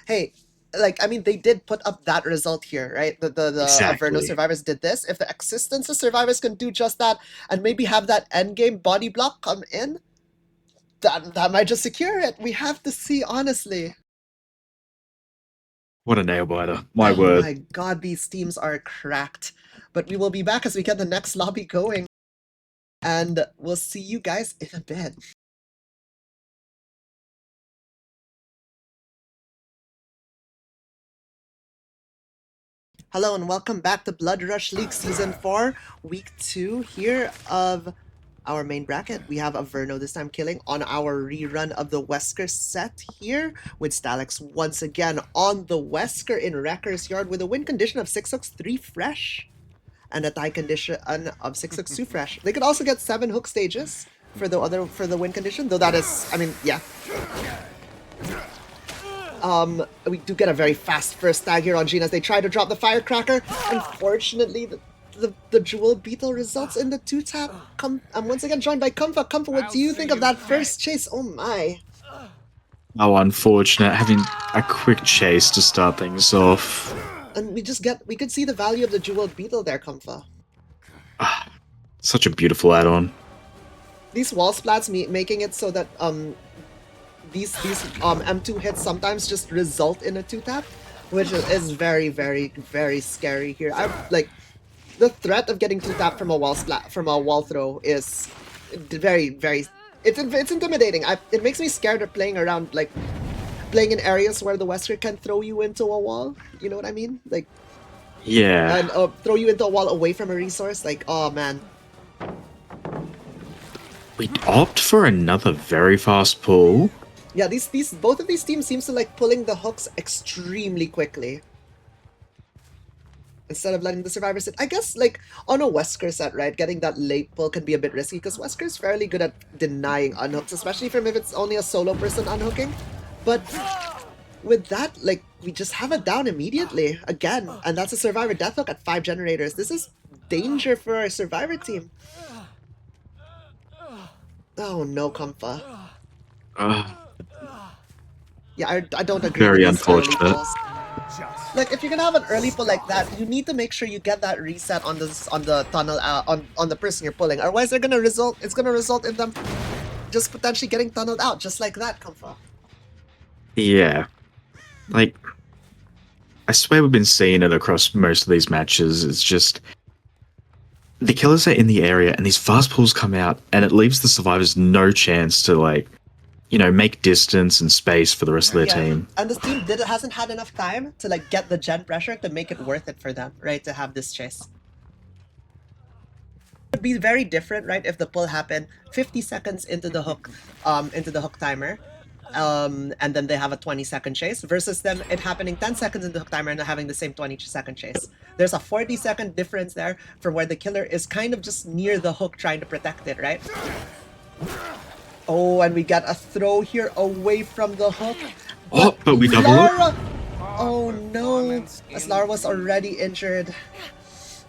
Hey, like, I mean, they did put up that result here, right? The Exactly. Averno survivors did this. If the X6tence survivors can do just that, and maybe have that endgame body block come in, that might just secure it. We have to see, honestly. What a nail biter. My Oh word. my god, these teams are cracked. But we will be back as we get the next lobby going. And we'll see you guys in a bit. Hello and welcome back to Blood Rush League Season 4, Week 2 here of our main bracket. We have Averno this time killing on our rerun of the Wesker set here, with Stalix once again on the Wesker in Wrecker's Yard with a win condition of 6-3 fresh and a tie condition of 6-2 fresh. They could also get 7 hook stages for the win condition, though that is, I mean, yeah. We do get a very fast first tag here on Jean as they try to drop the firecracker. Unfortunately, the Jewel Beetle results in the 2-tap. I'm once again joined by Comfa. Comfa, what do you think of that first chase? Oh my. How unfortunate, having a quick chase to start things off. And we could see the value of the Jewel Beetle there, Comfa. Such a beautiful add-on. These wall splats making it so that these M2 hits sometimes just result in a 2-tap, which is very, very, very scary here. The threat of getting 2-tap from a wall throw is very, very. It's intimidating. It makes me scared of playing around, like playing in areas where the Wesker can throw you into a wall. You know what I mean? Like, yeah, and throw you into a wall away from a resource. Like, oh man. We opt for another very fast pull. Yeah, both of these teams seems to like pulling the hooks extremely quickly. Instead of letting the survivors sit. I guess, like, on a Wesker set, right, getting that late pull can be a bit risky, because Wesker's fairly good at denying unhooks, especially from if it's only a solo person unhooking. But with that, like, we just have it down immediately, again, and that's a survivor death hook at 5 generators. This is danger for our survivor team. Oh no, Comfa. Yeah, I don't agree Very with these early unfortunate. pulls. Like, if you're gonna have an early pull like that, you need to make sure you get that reset on the tunnel on the person you're pulling. Otherwise, it's gonna result in them just potentially getting tunneled out, just like that, Comfa. Yeah. Like, I swear we've been seeing it across most of these matches. It's just the killers are in the area and these fast pulls come out and it leaves the survivors no chance to, like, you know, make distance and space for the rest of their team. And this team hasn't had enough time to, like, get the gen pressure to make it worth it for them, right? To have this chase. It would be very different, right, if the pull happened 50 seconds into the hook timer, and then they have a 20-second chase, versus them it happening 10 seconds into the hook timer and having the same 20-second chase. There's a 40-second difference there from where the killer is kind of just near the hook trying to protect it, right? Oh, and we get a throw here away from the hook. Oh, but we double it. Lara! Oh no, as Lara was already injured.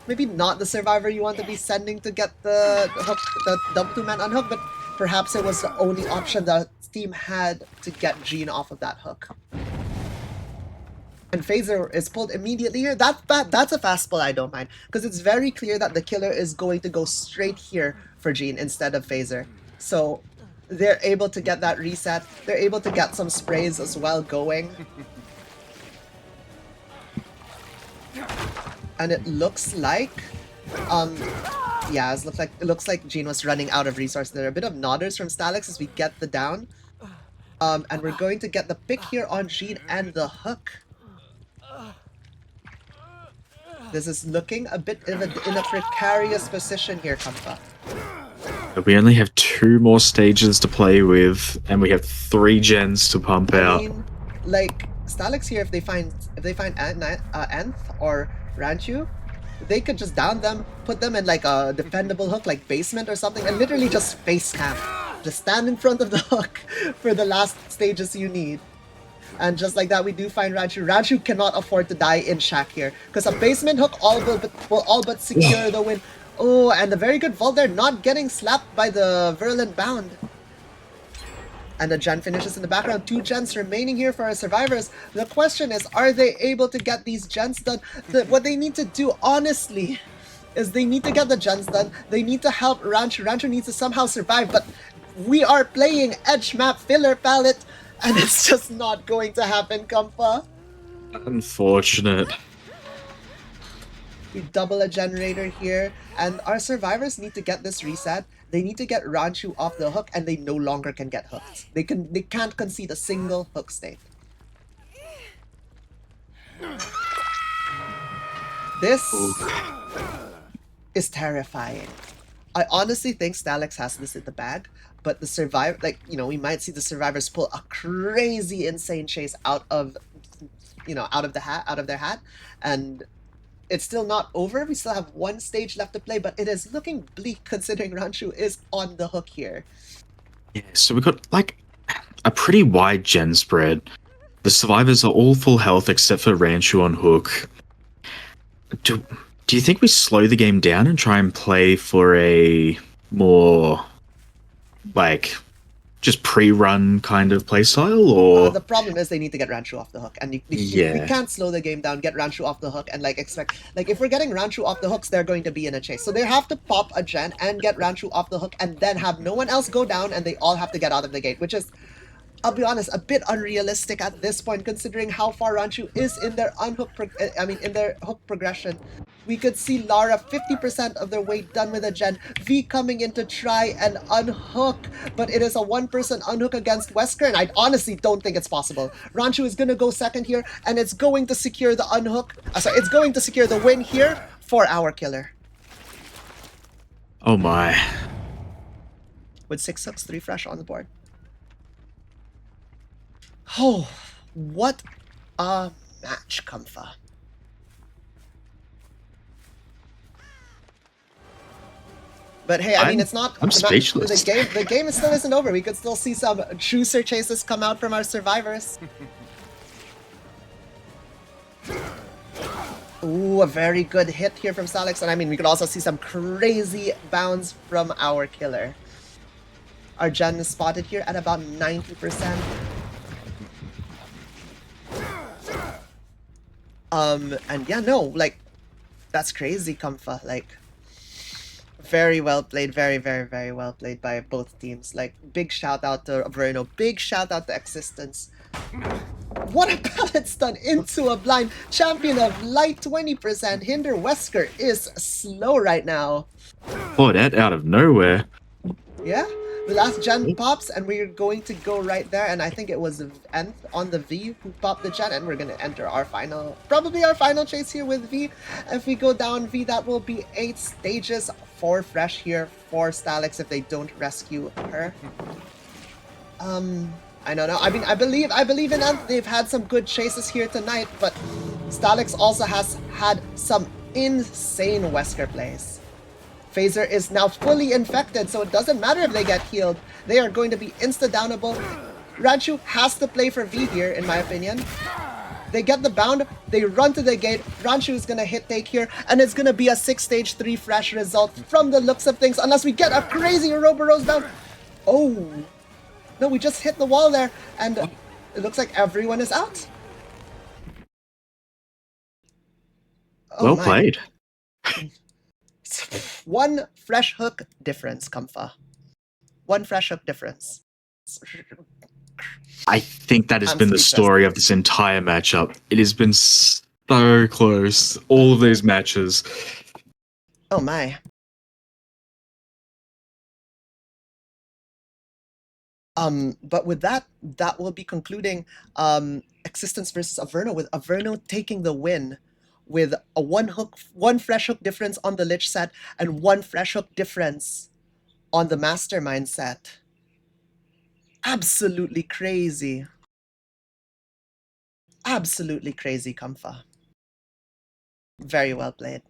Maybe not the survivor you want to be sending to get the hook, the double two-man unhook, but perhaps it was the only option the team had to get Jean off of that hook. And Phaser is pulled immediately here. That's a fast pull I don't mind, because it's very clear that the killer is going to go straight here for Jean instead of Phaser. So they're able to get that reset. They're able to get some sprays as well going. And it looks like, yeah, it looks like Jean was running out of resources. There are a bit of nodders from Stalex as we get the down. And we're going to get the pick here on Jean and the hook. This is looking a bit in a precarious position here, Kampa. We only have 2 more stages to play with, and we have 3 gens to pump out. I mean, like Stalex here, if they find Nth or Ranchu, they could just down them, put them in like a defendable hook, like basement or something, and literally just face camp. Just stand in front of the hook for the last stages you need. And just like that, we do find Ranchu. Ranchu cannot afford to die in Shack here, because a basement hook will all but secure the win. Oh, and a very good vault there, not getting slapped by the Virulent Bound. And the gen finishes in the background. 2 gens remaining here for our survivors. The question is, are they able to get these gens done? What they need to do, honestly, is they need to get the gens done. They need to help Ranchu. Ranchu needs to somehow survive, but we are playing edge map filler palette, and it's just not going to happen, Kampa. Unfortunate. We double a generator here, and our survivors need to get this reset. They need to get Ranchu off the hook, and they no longer can get hooked. They can't concede a single hook state. This is terrifying. I honestly think Stalex has this in the bag, but the survivor, like, you know, we might see the survivors pull a crazy, insane chase out of their hat, and it's still not over. We still have 1 stage left to play, but it is looking bleak considering Ranchu is on the hook here. Yeah, so we've got like a pretty wide gen spread. The survivors are all full health except for Ranchu on hook. Do you think we slow the game down and try and play for a more, like, just pre-run kind of playstyle, or...? The problem is they need to get Ranchu off the hook, and we can't slow the game down, get Ranchu off the hook, and like expect... Like, if we're getting Ranchu off the hooks, they're going to be in a chase. So they have to pop a gen and get Ranchu off the hook, and then have no one else go down, and they all have to get out of the gate, which is, I'll be honest, a bit unrealistic at this point, considering how far Ranchu is in their in their hook progression. We could see Lara 50% of their way done with a gen. V coming in to try and unhook, but it is a 1-person unhook against Wesker, and I honestly don't think it's possible. Ranchu is going to go second here, and it's going to secure the unhook. It's going to secure the win here for our killer. Oh my. With 6 hooks, 3 fresh on the board. Oh, what a match, Comfa. But hey, I mean, it's not... I'm speechless. The game still isn't over. We could still see some juicer chases come out from our survivors. Ooh, a very good hit here from Stalex. And I mean, we could also see some crazy bounds from our killer. Our gen is spotted here at about 90%. And yeah, no, like, that's crazy, Comfa. Like, very well played, very, very, very well played by both teams. Like, big shout out to Averno, big shout out to X6tence. What a pallet stun into a blind. Champion of light 20%. Hinder Wesker is slow right now. Oh, that out of nowhere. Yeah, the last gen pops, and we're going to go right there. And I think it was Nth on the V who popped the gen, and we're going to enter our final, probably our final chase here with V. If we go down V, that will be 8 stages. 4 fresh here for Stalex if they don't rescue her. I don't know. I mean, I believe in Nth. They've had some good chases here tonight, but Stalex also has had some insane Wesker plays. Phaser is now fully infected, so it doesn't matter if they get healed. They are going to be insta-downable. Ranchu has to play for V here, in my opinion. They get the bound, they run to the gate, Ranchu is gonna hit take here, and it's gonna be a 6-stage 3 fresh result from the looks of things, unless we get a crazy Ouroboros down. Oh, no, we just hit the wall there, and it looks like everyone is out. Oh Well my. played. One fresh hook difference, Comfa. One fresh hook difference. I think that has I'm been the speechless. story of this entire matchup. It has been so close. All of these matches. Oh my. But with that will be concluding X6tence versus Averno, with Averno taking the win with a one fresh hook difference on the Lich set and one fresh hook difference on the Mastermind set. Absolutely crazy. Absolutely crazy, Comfa. Very well played.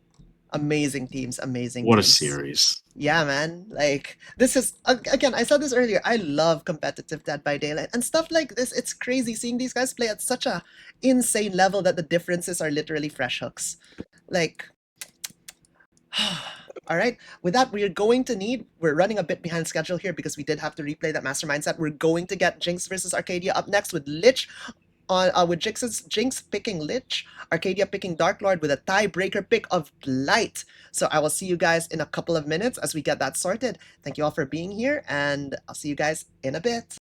Amazing teams, amazing What a teams. series. Yeah, man. Like, this is, again, I said this earlier, I love competitive Dead by Daylight and stuff like this. It's crazy seeing these guys play at such a insane level that the differences are literally fresh hooks. Like, all right. With that, we're running a bit behind schedule here because we did have to replay that Mastermind set. We're going to get Jinx versus Arcadia up next with Lich with Jinx picking Lich, Arcadia picking Dark Lord with a tiebreaker pick of Blight. So I will see you guys in a couple of minutes as we get that sorted. Thank you all for being here, and I'll see you guys in a bit.